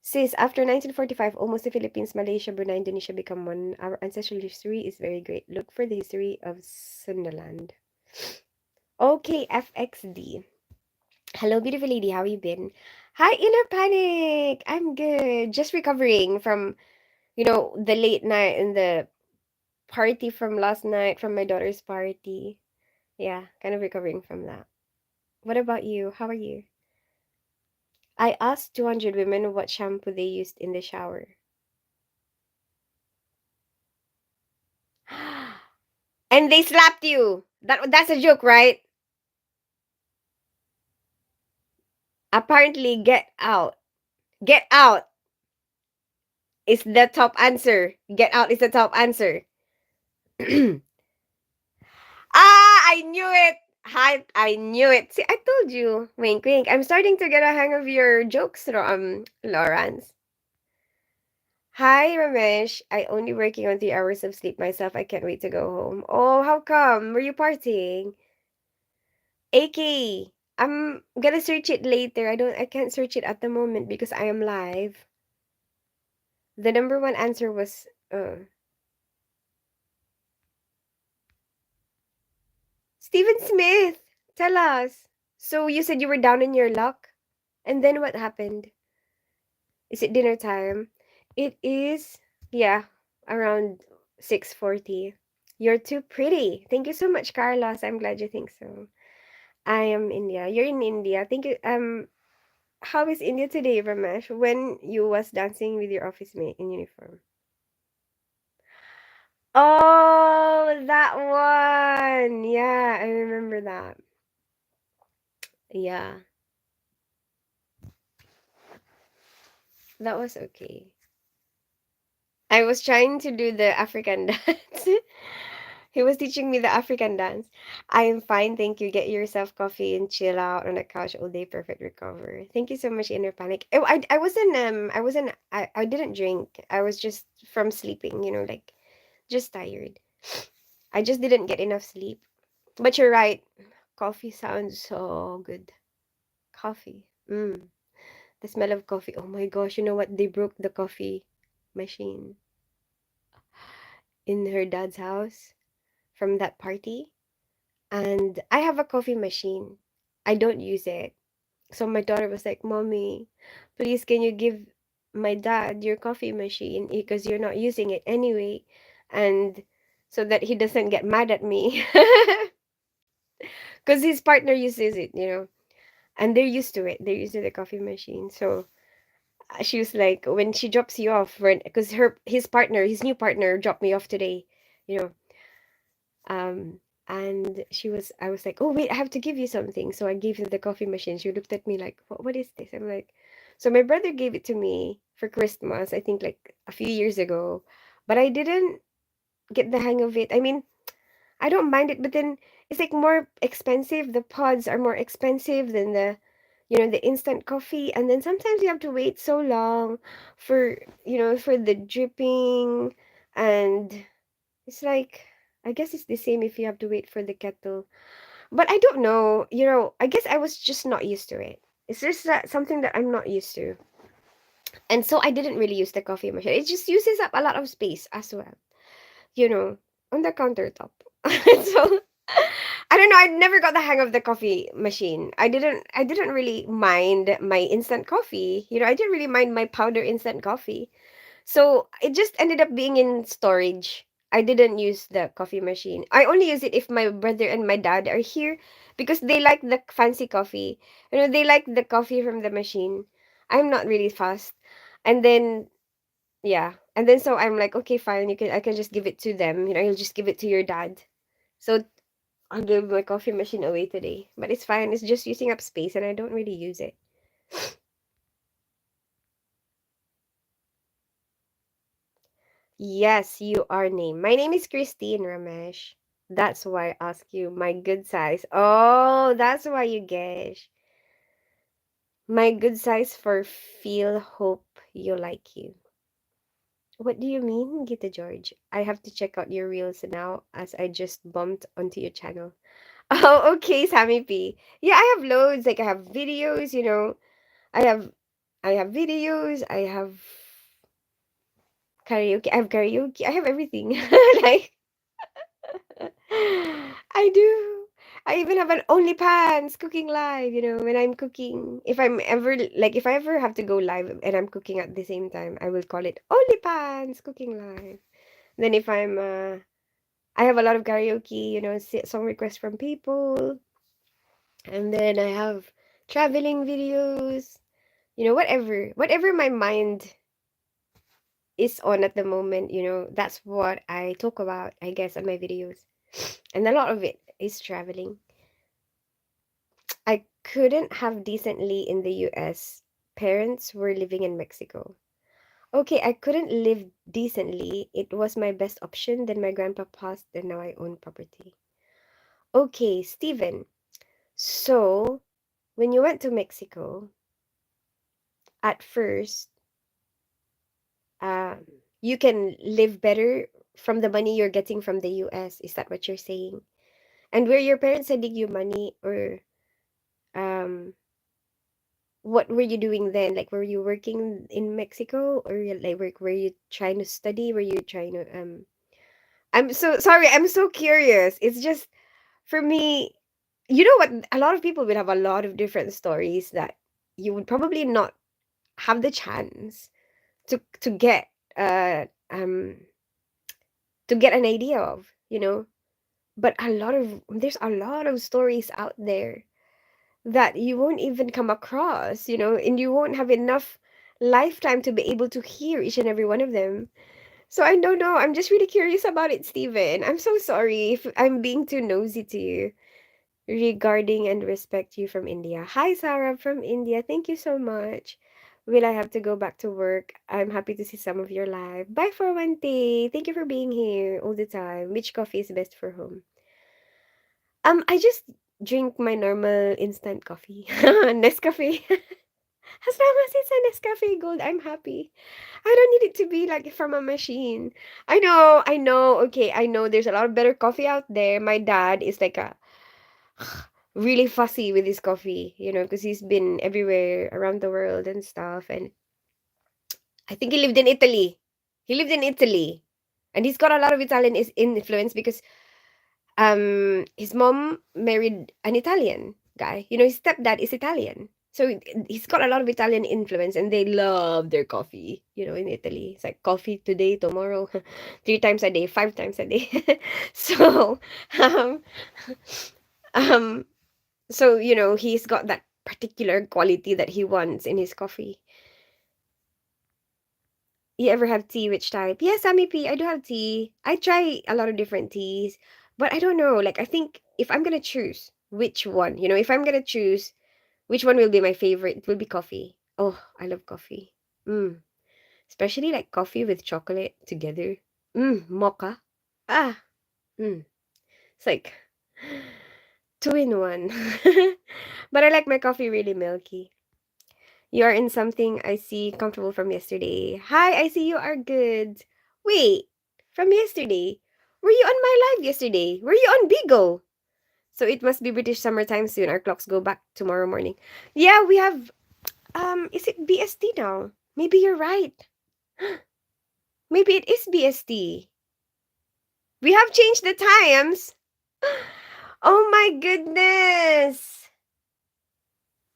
Sis, after 1945, almost the Philippines, Malaysia, Brunei, Indonesia become one. Our ancestral history is very great. Look for the history of Sundaland. Okay, FXD. Hello, beautiful lady. How you been? Hi, Inner Panic. I'm good. Just recovering from, the late night and the party from last night from my daughter's party. Yeah, kind of recovering from that. What about you? How are you? I asked 200 women what shampoo they used in the shower. And they slapped you. That's a joke, right? Apparently, get out. Get out is the top answer. Get out is the top answer. I knew it. I knew it. See, I told you. Wink, wink. I'm starting to get a hang of your jokes, Lawrence. Hi, Ramesh. I only working on 3 hours of sleep myself. I can't wait to go home. Oh, how come? Were you partying? AK, I'm gonna search it later. I can't search it at the moment because I am live. The number one answer was Stephen Smith. Tell us. So you said you were down in your luck? And then what happened? Is it dinner time? It is, yeah, around 6:40. You're too pretty. Thank you so much, Carlos. I'm glad you think so. I am India. You're in India. Thank you. How is India today, Ramesh? When you was dancing with your office mate in uniform? Oh, that one. Yeah, I remember that. Yeah, that was okay. I was trying to do the African dance. He was teaching me the African dance. I am fine, thank you. Get yourself coffee and chill out on the couch all day. Perfect recover. Thank you so much, Inner Panic. Oh, I didn't drink. I was just from sleeping, like just tired. I just didn't get enough sleep. But you're right. Coffee sounds so good. Coffee. The smell of coffee. Oh my gosh, you know what? They broke the coffee machine in her dad's house from that party. And I have a coffee machine. I don't use it. So my daughter was like, "Mommy, please can you give my dad your coffee machine because you're not using it anyway, and so that he doesn't get mad at me." Because his partner uses it, and they're used to it. They're used to the coffee machine. So she was like, when she drops you off, because his new partner dropped me off today, you know, um, and I was like, oh wait, I have to give you something. So I gave her the coffee machine. She looked at me like, what is this? I'm like, so my brother gave it to me for Christmas, I think like a few years ago, but I didn't get the hang of it. I mean, I don't mind it, but then it's like more expensive. The pods are more expensive than the instant coffee. And then sometimes you have to wait so long for the dripping. And it's like, I guess it's the same if you have to wait for the kettle. But I don't know, I guess I was just not used to it. It's just something that I'm not used to. And so I didn't really use the coffee machine. It just uses up a lot of space as well, you know, on the countertop. So I don't know, I never got the hang of the coffee machine. I didn't really mind my instant coffee. I didn't really mind my powder instant coffee. So it just ended up being in storage. I didn't use the coffee machine. I only use it if my brother and my dad are here because they like the fancy coffee. They like the coffee from the machine. I'm not really fast. And then yeah. And then so I'm like, okay, fine, I can just give it to them. You'll just give it to your dad. So I'll give my coffee machine away today. But it's fine. It's just using up space and I don't really use it. Yes, you are named. My name is Christine Ramesh. That's why I ask you my good size. Oh, that's why you guess. My good size for feel hope you like you. What do you mean, Gita George? I have to check out your reels now as I just bumped onto your channel. Oh, okay, Sammy P. Yeah, I have loads. Like I have videos, I have I have videos, I have karaoke, I have karaoke, I have everything. Like I do. I even have an OnlyPants cooking live, when I'm cooking. If I ever have to go live and I'm cooking at the same time, I will call it OnlyPants cooking live. Then if I have a lot of karaoke, song requests from people. And then I have traveling videos, whatever my mind is on at the moment, that's what I talk about, I guess, on my videos. And a lot of it is traveling. I couldn't have decently in the US. Parents were living in Mexico. Okay, I couldn't live decently. It was my best option. Then my grandpa passed, and now I own property. Okay, Steven. So, when you went to Mexico, at first, um, you can live better from the money you're getting from the US. Is that what you're saying? And were your parents sending you money, or um what were you doing then? Like, were you working in Mexico, or were you trying to study? Were you trying to I'm so sorry, I'm so curious. It's just for me, you know what? A lot of people would have a lot of different stories that you would probably not have the chance to get uh um to get an idea of, But there's a lot of stories out there that you won't even come across, and you won't have enough lifetime to be able to hear each and every one of them. So I don't know. I'm just really curious about it, Steven. I'm so sorry if I'm being too nosy to you regarding and respect you from India. Hi, Sarah from India. Thank you so much. Will I have to go back to work? I'm happy to see some of your live. Bye for one day. Thank you for being here all the time. Which coffee is best for home? I just drink my normal instant coffee. Nescafe. As long as it's a Nescafe Gold, I'm happy. I don't need it to be like from a machine. I know. Okay, I know there's a lot of better coffee out there. My dad is like a really fussy with his coffee, because he's been everywhere around the world and stuff. And I think he lived in Italy. He lived in Italy, and he's got a lot of Italian influence because his mom married an Italian guy. His stepdad is Italian. So he's got a lot of Italian influence, and they love their coffee. In Italy, it's like coffee today, tomorrow, 3 times a day, 5 times a day. so, um, um, he's got that particular quality that he wants in his coffee. You ever have tea? Which type? Yes, Sammy P. I do have tea. I try a lot of different teas, but I don't know. Like, I think if I'm gonna choose which one, if I'm gonna choose which one will be my favorite, it will be coffee. Oh, I love coffee. Mm. Especially like coffee with chocolate together. Mocha. Ah, mm. It's like two in one. But I like my coffee really milky. You are in something I see comfortable from yesterday. Hi, I see you are good. Wait, from yesterday? Were you on my live yesterday? Were you on Bigo? So it must be British summertime soon. Our clocks go back tomorrow morning. Yeah, we have is it BST now? Maybe you're right. Maybe it is BST. We have changed the times. Oh my goodness.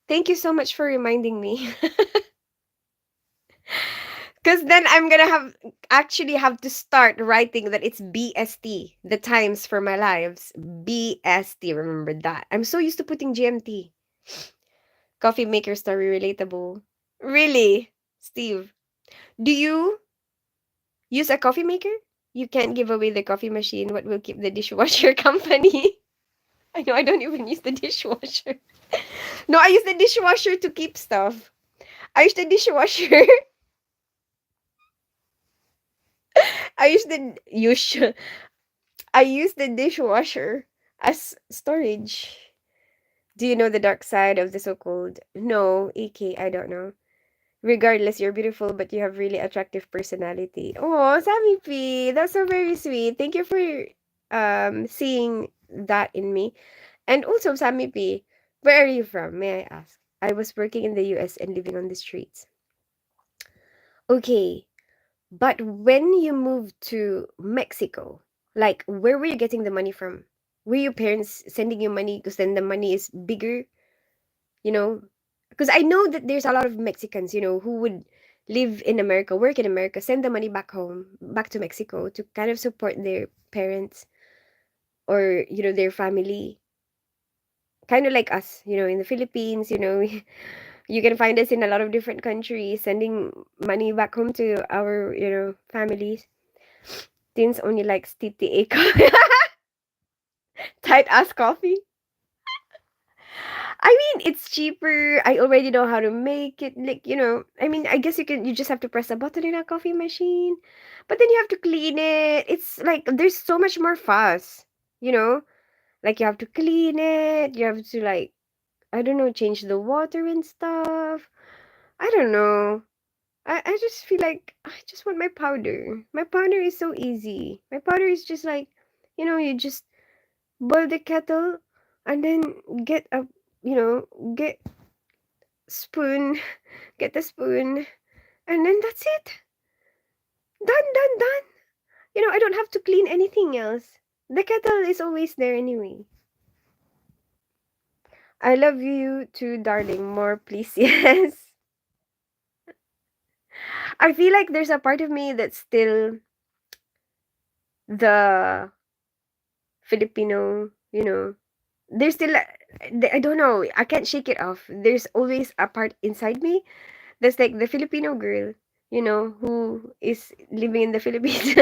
Thank you so much for reminding me. Because then I'm gonna actually have to start writing that it's BST, the times for my lives. BST, remember that. I'm so used to putting GMT. Coffee maker story relatable. Really, Steve? Do you use a coffee maker? You can't give away the coffee machine. What will keep the dishwasher company? I know I don't even use the dishwasher. No, I use the dishwasher to keep stuff. I use the dishwasher. I use the use I use the dishwasher as storage. Do you know the dark side of the so-called? No, AK, I don't know. Regardless, you're beautiful, but you have really attractive personality. Oh, Sammy P, that's so very sweet. Thank you for seeing that in me. And also, Sammy P, where are you from? May I ask? I was working in the US and living on the streets. Okay, but when you moved to Mexico, like where were you getting the money from? Were your parents sending you money because then the money is bigger, you know? Because I know that there's a lot of Mexicans, who would live in America, work in America, send the money back home, back to Mexico to kind of support their parents or, their family. Kind of like us, in the Philippines, you can find us in a lot of different countries sending money back home to our, families. Teens only likes TTA tight ass coffee. I mean, it's cheaper. I already know how to make it. Like, I mean, I guess you just have to press a button in a coffee machine, but then you have to clean it. It's like there's so much more fuss, you know? Like you have to clean it. You have to like, I don't know, change the water and stuff. I don't know. I just feel like I just want my powder. My powder is so easy. My powder is just like, you just boil the kettle and then get a, get spoon, get the spoon, and then that's it. Done, done, done. I don't have to clean anything else. The kettle is always there anyway. I love you too, darling. More, please. Yes. I feel like there's a part of me that's still the Filipino, there's still I don't know, I can't shake it off. There's always a part inside me that's like the Filipino girl, who is living in the Philippines,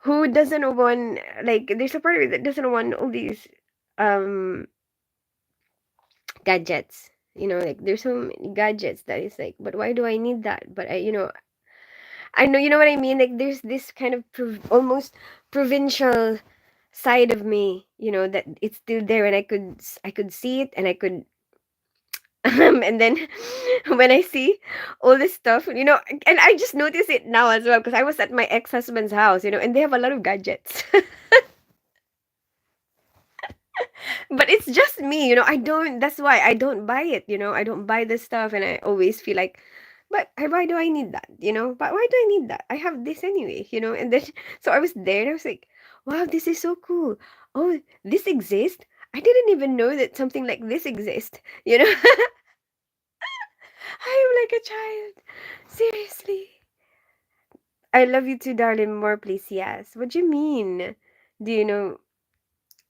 who doesn't want, like, there's a part of me that doesn't want all these um gadgets. Like there's so many gadgets that is like, but why do I need that? But I know, you know what I mean? Like there's this kind of almost provincial side of me, that it's still there, and I could see it, and I could and then when I see all this stuff, and I just notice it now as well because I was at my ex-husband's house, and they have a lot of gadgets. But it's just me, I don't, that's why I don't buy it, I don't buy this stuff, and I always feel like, but why do I need that, but why do I need that? I have this anyway, and then so I was there and I was like, wow, this is so cool. Oh, this exists. I didn't even know that something like this exists. You know, I'm like a child. Seriously. I love you too, darling. More, please. Yes. What do you mean? Do you know,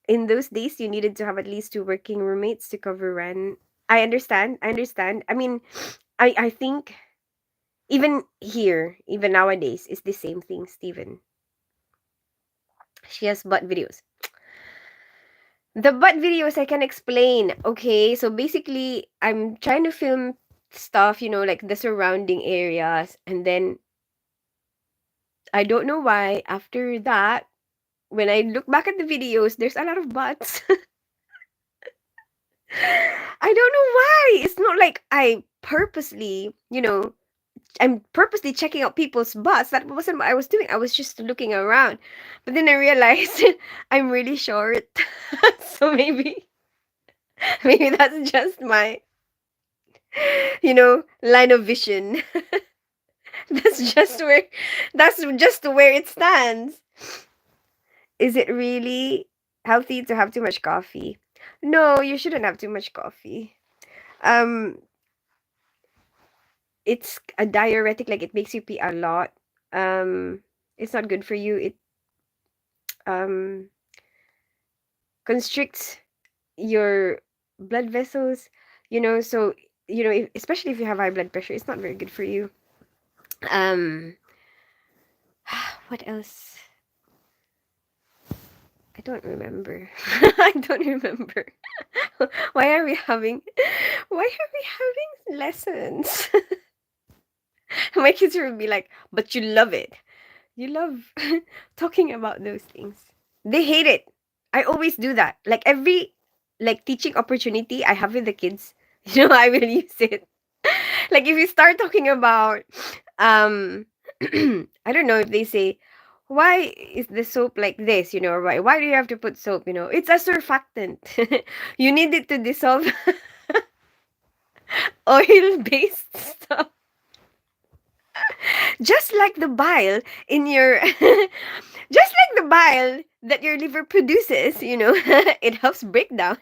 in those days, you needed to have at least two working roommates to cover rent? I understand. I understand. I mean, I think even here, even nowadays, it's the same thing, Steven. She has butt videos. The butt videos I can explain. Okay, so basically, I'm trying to film stuff, like the surrounding areas, and then I don't know why after that, when I look back at the videos, there's a lot of butts. I don't know why. It's not like I'm purposely checking out people's butts. That wasn't what I was doing. I was just looking around. But then I realized I'm really short. So maybe that's just my, line of vision. That's just where it stands. Is it really healthy to have too much coffee? No, you shouldn't have too much coffee. Um, it's a diuretic, like it makes you pee a lot. It's not good for you. It um constricts your blood vessels, so especially if you have high blood pressure, it's not very good for you. Um, what else? I don't remember. I don't remember. Why are we having lessons? My kids will be like, but you love it. You love talking about those things. They hate it. I always do that. Like every teaching opportunity I have with the kids, I will use it. Like if you start talking about I don't know if they say, why is the soap like this, or why do you have to put soap, it's a surfactant. You need it to dissolve oil based stuff. Just like the bile in your just like the bile that your liver produces, it helps break down.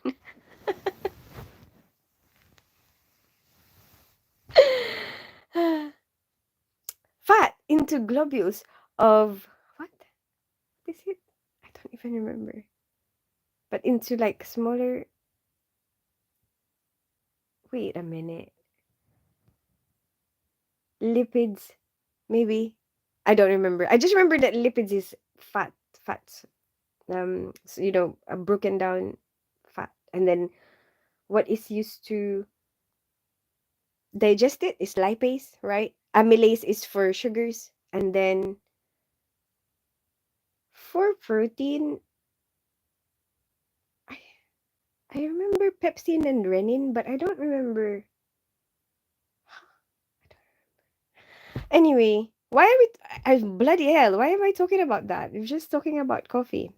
Fat into globules of what is it? I don't even remember. But into like smaller. Wait a minute. Lipids, maybe. I don't remember. I just remember that lipids is fats. So, a broken down fat, and then what is used to digest it is lipase, right? Amylase is for sugars, and then for protein, I I remember pepsin and renin, but I don't remember. Anyway, why are bloody hell? Why am I talking about that? We're just talking about coffee.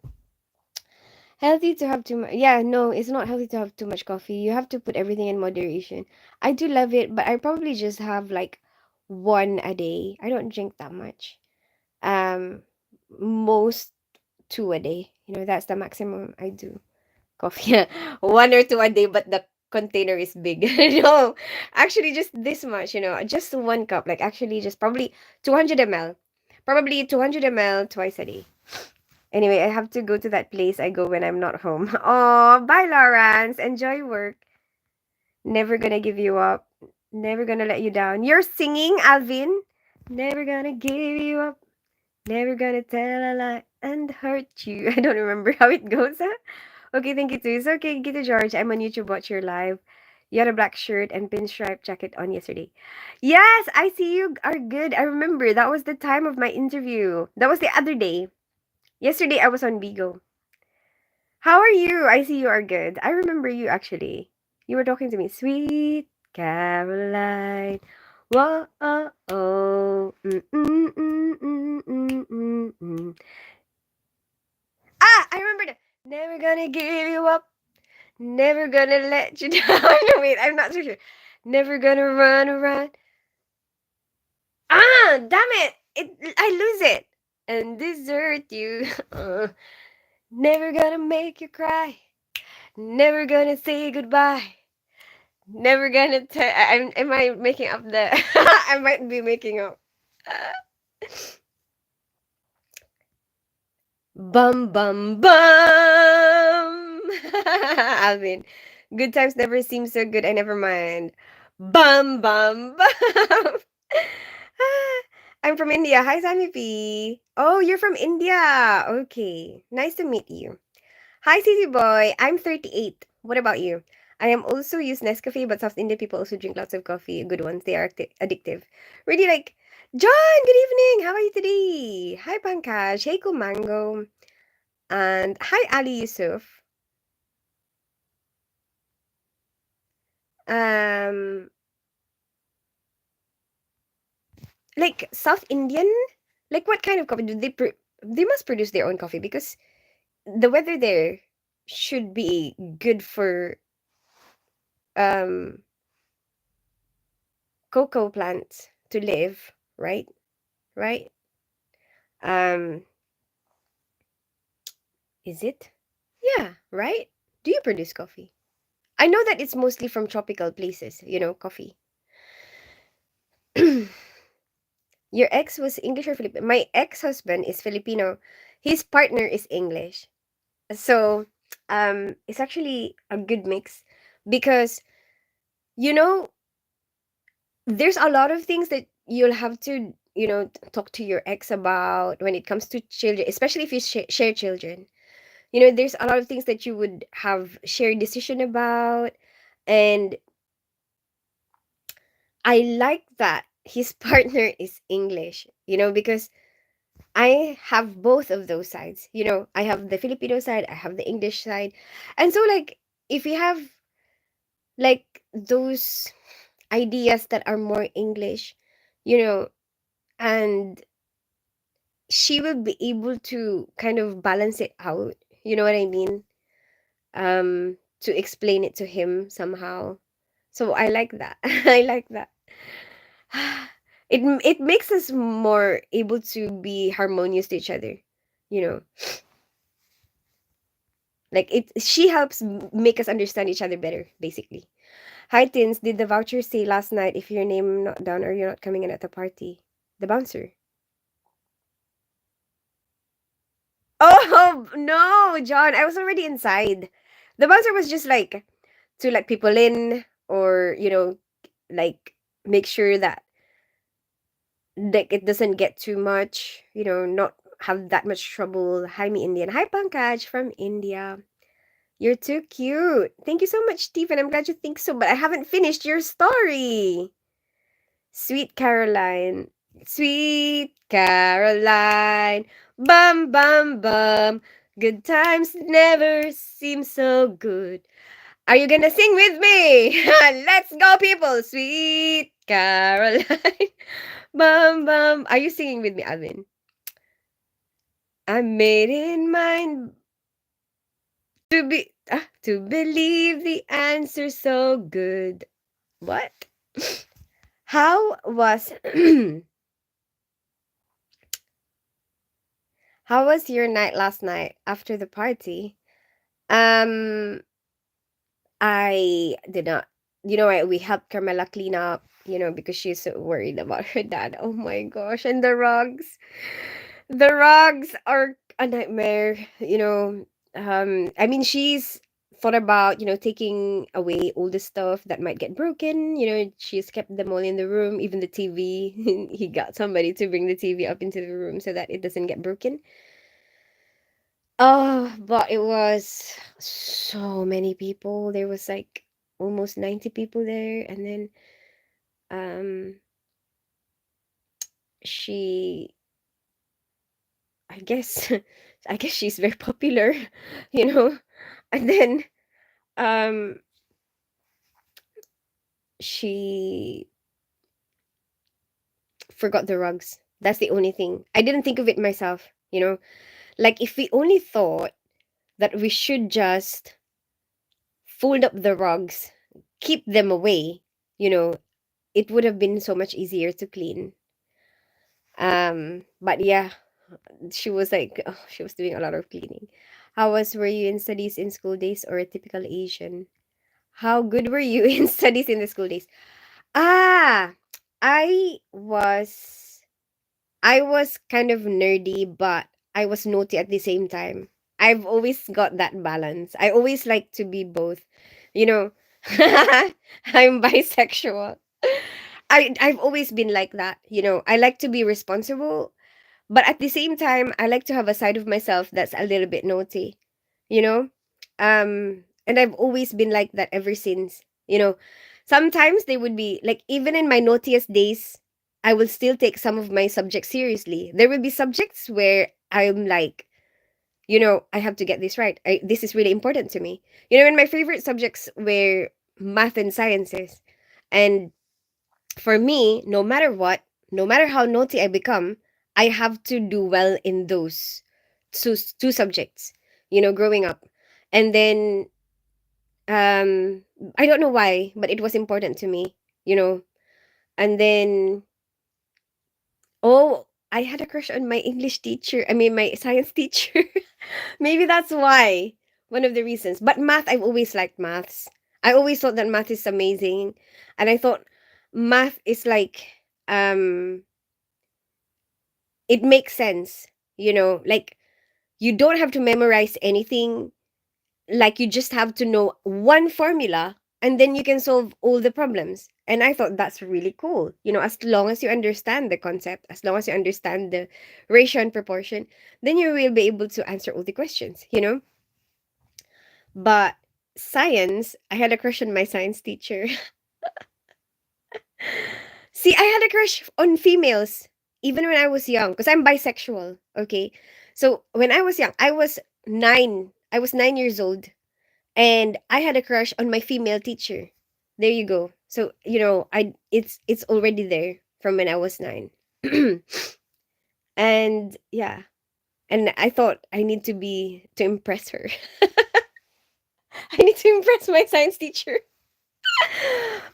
Healthy to have too much. Yeah, no, it's not healthy to have too much coffee. You have to put everything in moderation. I do love it, but I probably just have like one a day. I don't drink that much. Um, most two a day. That's the maximum I do. Coffee. One or two a day, but the container is big. No, actually, just this much, just one cup. Like, actually, just probably 200 ml. Probably 200 ml twice a day. Anyway, I have to go to that place I go when I'm not home. Oh, bye, Lawrence. Enjoy work. Never gonna give you up. Never gonna let you down. You're singing, Alvin. Never gonna give you up. Never gonna tell a lie and hurt you. I don't remember how it goes. Huh? Okay, thank you too. It's okay, Gita George. I'm on YouTube. Watch your live. You had a black shirt and pinstripe jacket on yesterday. Yes, I see you are good. I remember that was the time of my interview. That was the other day. Yesterday I was on Bigo. How are you? I see you are good. I remember you actually. You were talking to me. Sweet Caroline. Whoa, oh, oh. Ah, I remember that. Never gonna give you up. Never gonna let you down. No, wait, I'm not so sure. Never gonna run around. Ah, damn it! I lose it and desert you. Never gonna make you cry. Never gonna say goodbye. Never gonna tell. Am I making up the? I might be making up. Bum bum bum. Alvin, good times never seem so good. I never mind. Bum bum bum. I'm from India. Hi, Sammy P. Oh, you're from India. Okay, nice to meet you. Hi, City Boy. I'm 38. What about you? I am also use Nescafe, but South Indian people also drink lots of coffee. Good ones. They are addictive. Really like, John, good evening. How are you today? Hi, Pankaj. Hey, Mango. And hi, Ali Yusuf. Um, like South Indian, like what kind of coffee do they they must produce their own coffee because the weather there should be good for um cocoa plants to live, right? Right? Um, is it? Yeah, right? Do you produce coffee? I know that it's mostly from tropical places, coffee. Your ex was English or Filipino? My ex-husband is Filipino. His partner is English. So, it's actually a good mix because, you know, there's a lot of things that you'll have to, talk to your ex about when it comes to children, especially if you share children. There's a lot of things that you would have shared decision about. And I like that his partner is English, because I have both of those sides. I have the Filipino side, I have the English side. And so, like, if you have, like, those ideas that are more English, you know, and she will be able to kind of balance it out. You know what I mean? To explain it to him somehow. So I like that. I like that. It makes us more able to be harmonious to each other. You know, like she helps make us understand each other better, basically. Hi, Tins. Did the voucher say last night if your name not down or you're not coming in at the party? The bouncer. Oh no, John! I was already inside. The bouncer was just like to let people in, or like make sure that like it doesn't get too much. Not have that much trouble. Hi, me Indian. Hi, Pankaj from India. You're too cute. Thank you so much, Stephen. I'm glad you think so, but I haven't finished your story. Sweet Caroline. Sweet Caroline. Bum, bum, bum. Good times never seem so good. Are you gonna sing with me? Let's go, people. Sweet Caroline. Bum, bum. Are you singing with me, Alvin? I made in mind to believe the answer so good. What? How was how was your night last night after the party? Um, I did not. We helped Carmela clean up. Because she's so worried about her dad. Oh my gosh! And the rugs. The rugs are a nightmare. I mean, she's thought about taking away all the stuff that might get broken. She's kept them all in the room, even the TV. He got somebody to bring the TV up into the room so that it doesn't get broken. Oh, but it was so many people. There was like almost 90 people there, and then um she I guess I guess she's very popular, you know. And then um she forgot the rugs. That's the only thing. I didn't think of it myself. Like if we only thought that we should just fold up the rugs, keep them away, you know, it would have been so much easier to clean. But yeah, she was like, oh, she was doing a lot of cleaning. Were you in studies in school days or a typical Asian? How good were you in studies in the school days? Ah, I was I was kind of nerdy, but I was naughty at the same time. I've always got that balance. I always like to be both. You know, I'm bisexual. I've always been like that. I like to be responsible, but at the same time, I like to have a side of myself that's a little bit naughty. You know, and I've always been like that ever since. Sometimes they would be like, even in my naughtiest days, I will still take some of my subjects seriously. There will be subjects where I'm like, I have to get this right. This is really important to me. And my favorite subjects were math and sciences. And for me, no matter what, no matter how naughty I become, I have to do well in those two subjects, growing up. And then, um, I don't know why, but it was important to me, you know. And then, oh, I had a crush on my English teacher. I mean, my science teacher. Maybe that's why. One of the reasons. But math, I've always liked maths. I always thought that math is amazing. And I thought math is like, um, it makes sense, like you don't have to memorize anything. Like you just have to know one formula and then you can solve all the problems. And I thought that's really cool. As long as you understand the concept, as long as you understand the ratio and proportion, then you will be able to answer all the questions. But science, I had a crush on my science teacher. See, I had a crush on females even when I was young because I'm bisexual. Okay. So when I was young, I was 9 years old, and I had a crush on my female teacher. There you go. So, it's already there from when I was 9. And yeah, and I thought I need to impress her. I need to impress my science teacher.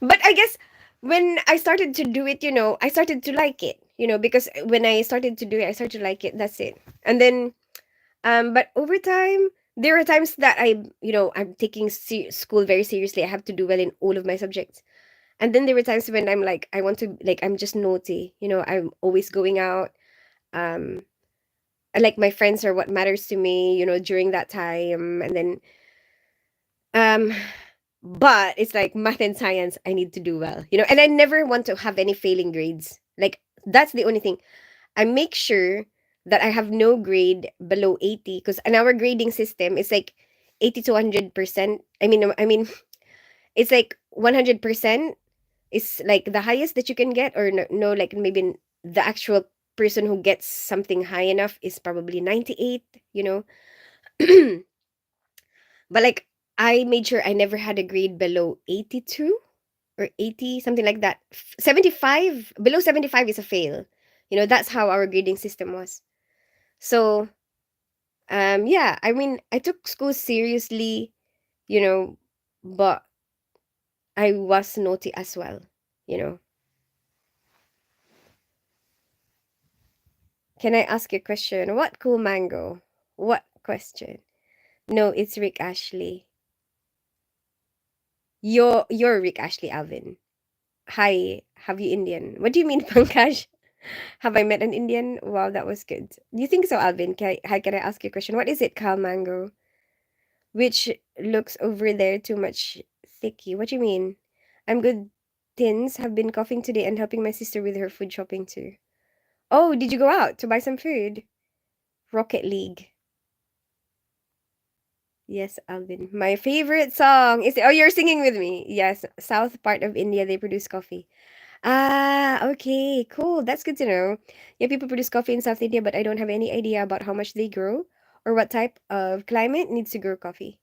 But I guess when I started to do it, I started to like it, because when I started to do it, I started to like it. That's it. And then, but over time, there are times that I'm taking school very seriously. I have to do well in all of my subjects. And then there were times when I'm like, I want to, like, I'm just naughty. I'm always going out. Um, and like my friends are what matters to me, during that time. And then, um, but it's like math and science, I need to do well, and I never want to have any failing grades. Like, that's the only thing. I make sure that I have no grade below 80 because in our grading system, it's like 80 to 100%. I mean, it's like 100% is like the highest that you can get, or no, like maybe the actual person who gets something high enough is probably 98, you know. But like, I made sure I never had a grade below 82 or 80, something like that. 75, below 75 is a fail. That's how our grading system was. So, yeah, I mean, I took school seriously, you know, but I was naughty as well, you know. Can I ask you a question? What cool mango? What question? No, it's Rick Ashley. You're Rick Ashley Alvin. Hi, have you Indian? What do you mean, Pankaj? Have I met an Indian? Wow, that was good. Do you think so, Alvin? Can I ask you a question? What is it, Kal Mango? Which looks over there too much thicky. What do you mean? I'm good. Tins have been coughing today and helping my sister with her food shopping too. Oh, did you go out to buy some food? Rocket League. Yes, Alvin. My favorite song is, oh, you're singing with me. Yes, south part of India they produce coffee. Ah, okay, cool. That's good to know. Yeah, people produce coffee in South India, but I don't have any idea about how much they grow or what type of climate needs to grow coffee.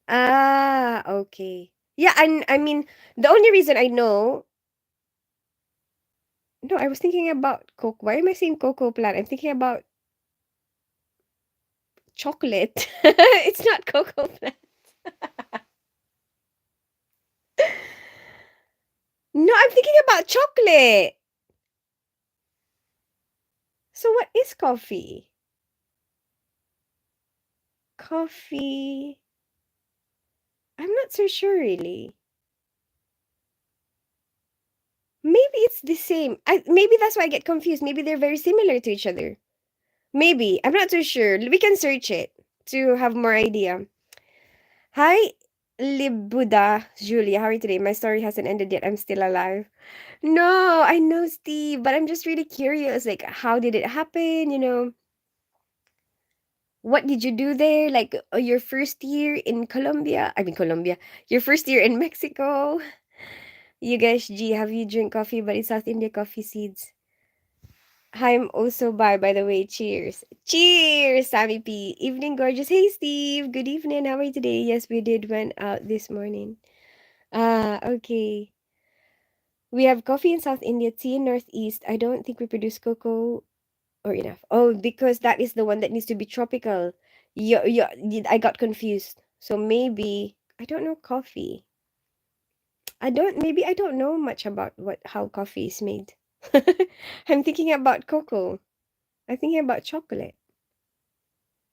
Ah, okay. Yeah, and I mean, the only reason I know, no, I was thinking about Coke. Why am I saying cocoa plant? I'm thinking about chocolate. It's not cocoa plant. No, I'm thinking about chocolate. So what is coffee? coffee. I'm not so sure really. Maybe it's the same. Maybe that's why I get confused. Maybe they're very similar to each other. Maybe. I'm not too sure. We can search it to have more idea. Hi, Libuda, Julia. How are you today? My story hasn't ended yet. I'm still alive. No, I know, Steve, but I'm just really curious. Like, how did it happen? What did you do there? Like, your first year in Colombia? I mean, Colombia. Your first year in Mexico? You guys, G, have you drink coffee, but it's South India coffee seeds? I'm also by the way. Cheers. Cheers, Sammy P. Evening, gorgeous. Hey, Steve. Good evening. How are you today? Yes, we did went out this morning. Ah, okay. We have coffee in South India, tea in Northeast. I don't think we produce cocoa or enough. Oh, because that is the one that needs to be tropical. I got confused. So maybe I don't know coffee. Maybe I don't know much about how coffee is made. I'm thinking about cocoa. I'm thinking about chocolate.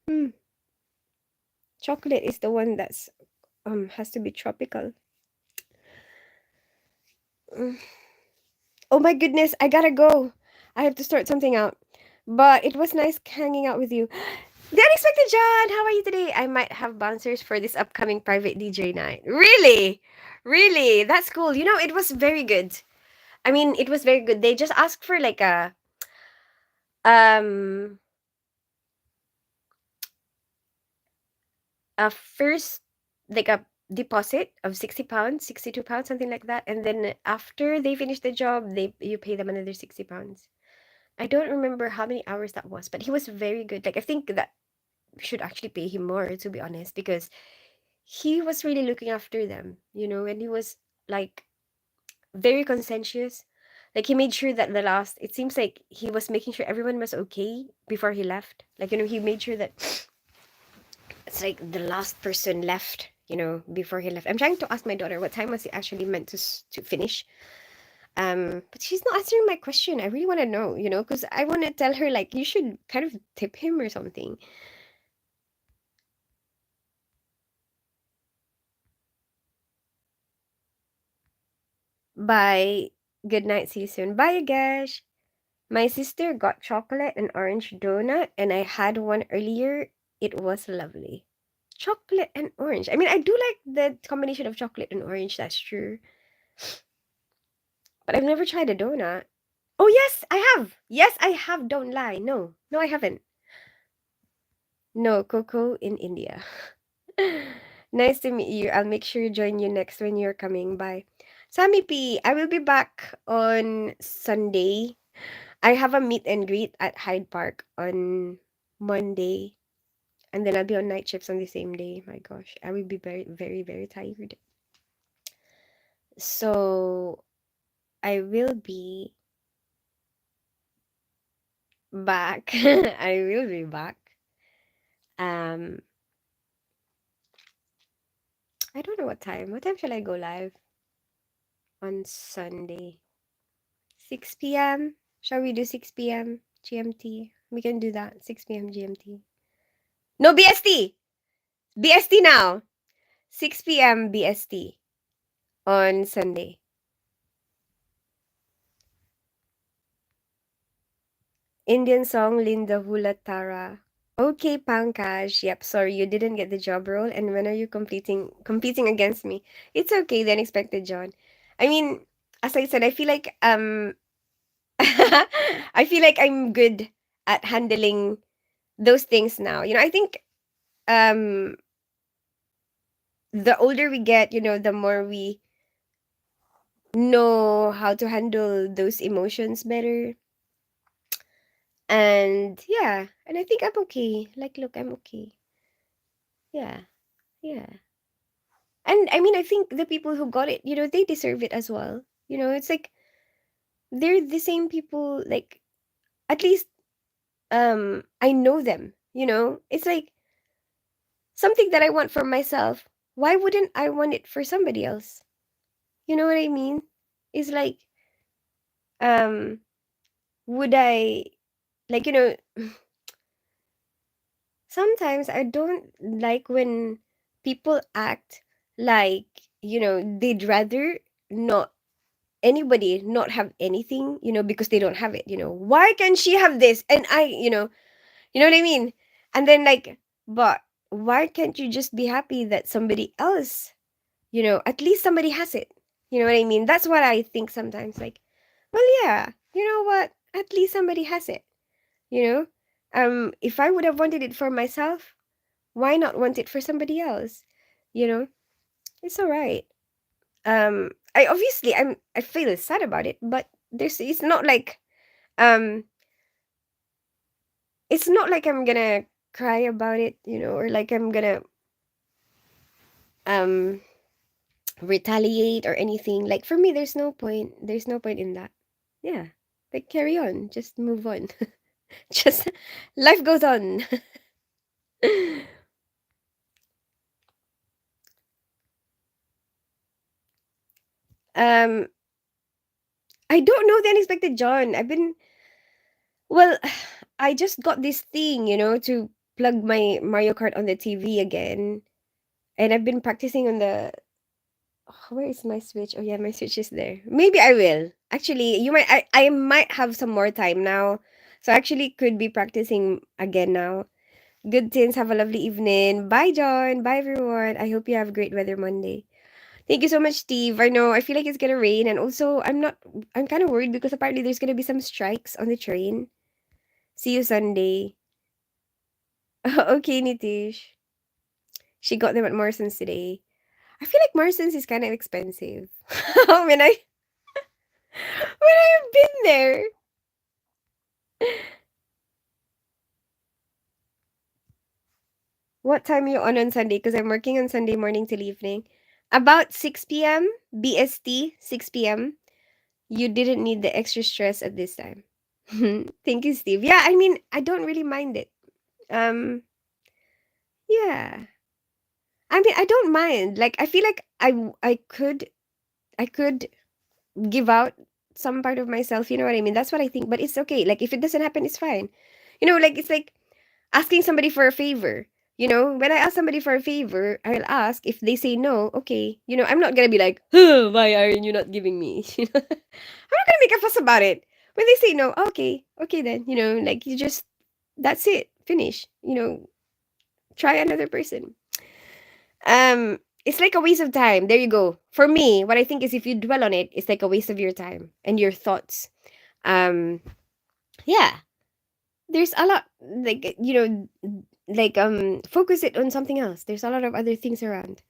Hmm. Chocolate is the one that's has to be tropical. Mm. Oh my goodness, I gotta go. I have to sort something out. But it was nice hanging out with you. The unexpected John, how are you today? I might have bouncers for this upcoming private DJ night. Really? Really? That's cool. It was very good. I mean, it was very good. They just asked for like um a first like a deposit of 60 pounds, 62 pounds, something like that. And then after they finish the job, you pay them another 60 pounds. I don't remember how many hours that was, but he was very good. Like I think that we should actually pay him more, to be honest, because he was really looking after them, and he was like very conscientious. Like he made sure that it seems like he was making sure everyone was okay before he left. Like, he made sure that it's like the last person left, before he left. I'm trying to ask my daughter what time was he actually meant to finish. But she's not answering my question. I really want to know, because I want to tell her like you should kind of tip him or something. Bye. Good night. See you soon. Bye, guys. My sister got chocolate and orange donut, and I had one earlier. It was lovely. Chocolate and orange. I mean, I do like the combination of chocolate and orange, that's true. But I've never tried a donut. Oh, yes, I have. Yes, I have. Don't lie. No, no, I haven't. No, cocoa in India. Nice to meet you. I'll make sure to join you next when you're coming. Bye. Sammy P, I will be back on Sunday. I have a meet and greet at Hyde Park on Monday. And then I'll be on night shifts on the same day. My gosh, I will be very, very, very tired. So I will be back. I will be back. Um, I don't know what time. What time shall I go live on Sunday? 6 p.m. Shall we do 6 p.m. GMT? We can do that. 6 p.m. GMT. No, BST. BST now. 6 p.m. BST on Sunday. Indian song Linda Hula Tara. Okay, Pankaj. Yep, sorry you didn't get the job role. And when are you competing against me? It's okay, the unexpected John. I mean, as I said, I feel like I feel like I'm good at handling those things now. I think um the older we get, the more we know how to handle those emotions better. And yeah, and I think I'm okay. Like, look, I'm okay. Yeah, yeah. And I mean, I think the people who got it, they deserve it as well. It's like they're the same people. Like, at least I know them. It's like something that I want for myself. Why wouldn't I want it for somebody else? You know what I mean? It's like um would I like sometimes I don't like when people act like, they'd rather not anybody not have anything, because they don't have it. Why can she have this and you know what I mean? And then like, but why can't you just be happy that somebody else, at least somebody has it? You know what I mean? That's what I think sometimes. Like, well, yeah, you know what? At least somebody has it. You know, if I would have wanted it for myself, why not want it for somebody else? You know, it's all right. I feel sad about it, but um, it's not like I'm gonna cry about it, or like I'm gonna um retaliate or anything. Like for me, there's no point. There's no point in that. Yeah, like carry on, just move on. Just life goes on. um, I don't know the unexpected John. Well, I just got this thing, to plug my Mario Kart on the TV again, and I've been practicing on the. Oh, where is my Switch? Oh yeah, my Switch is there. Maybe I will. Actually, I might have some more time now. So I actually could be practicing again now. Good things. Have a lovely evening. Bye, John. Bye, everyone. I hope you have a great weather Monday. Thank you so much, Steve. I know. I feel like it's gonna rain, and also I'm not. I'm kind of worried because apparently there's gonna be some strikes on the train. See you Sunday. Okay, Nitish. She got them at Morrison's today. I feel like Morrison's is kind of expensive. when I when I've been there. What time are you on Sunday? Because I'm working on Sunday morning till evening. About 6 p.m. BST, 6 p.m. You didn't need the extra stress at this time. Thank you, Steve. Yeah, I mean, I don't really mind it. Um, yeah. I mean, I don't mind. Like, I feel like I could give out some part of myself. You know what I mean? That's what I think. But it's okay. Like, if it doesn't happen, it's fine. Like it's like asking somebody for a favor. When I ask somebody for a favor, I'll ask if they say no. Okay, I'm not gonna be like, huh, why are you not giving me? I'm not gonna make a fuss about it. When they say no, okay, okay then. Like you just that's it, finish. Try another person. It's like a waste of time. There you go. For me, what I think is if you dwell on it, it's like a waste of your time and your thoughts. Um, yeah, there's a lot focus it on something else. There's a lot of other things around.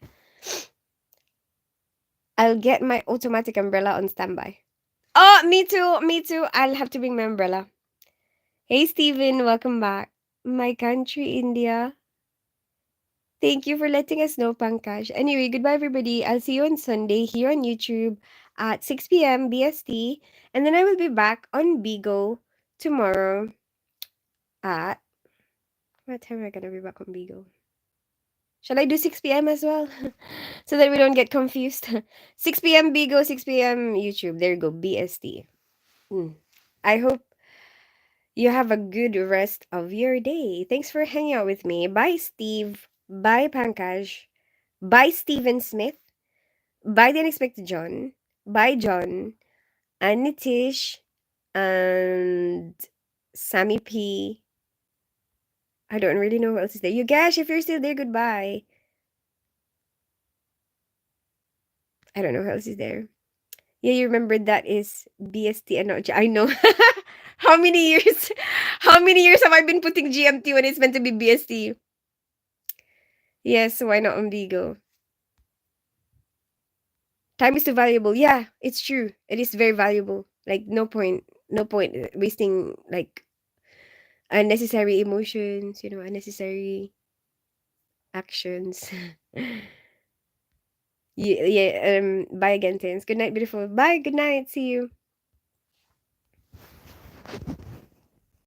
I'll get my automatic umbrella on standby. Oh, me too, me too. I'll have to bring my umbrella. Hey Steven, welcome back. My country, India. Thank you for letting us know, Pankaj. Anyway, goodbye everybody. I'll see you on Sunday here on YouTube at 6 p.m. BST. And then I will be back on Bigo tomorrow at what time am I gonna be back on Bigo? Shall I do 6 p.m. as well? So that we don't get confused. 6 p.m. Bigo, 6 p.m. YouTube. There you go, BST. Mm. I hope you have a good rest of your day. Thanks for hanging out with me. Bye, Steve. Bye, Pankaj. Bye, Steven Smith. Bye, the unexpected John. Bye, John. And Nitish. And Sammy P. I don't really know who else is there. You Gash, if you're still there, goodbye. I don't know who else is there. Yeah, you remember that is BST and not I know. How many years? How many years have I been putting GMT when it's meant to be BST? Yes, why not Umbigo? Time is too valuable. Yeah, it's true. It is very valuable. Like no point wasting like unnecessary emotions, unnecessary actions. Yeah, yeah, bye again, Tins. Good night, beautiful. Bye, good night. See you.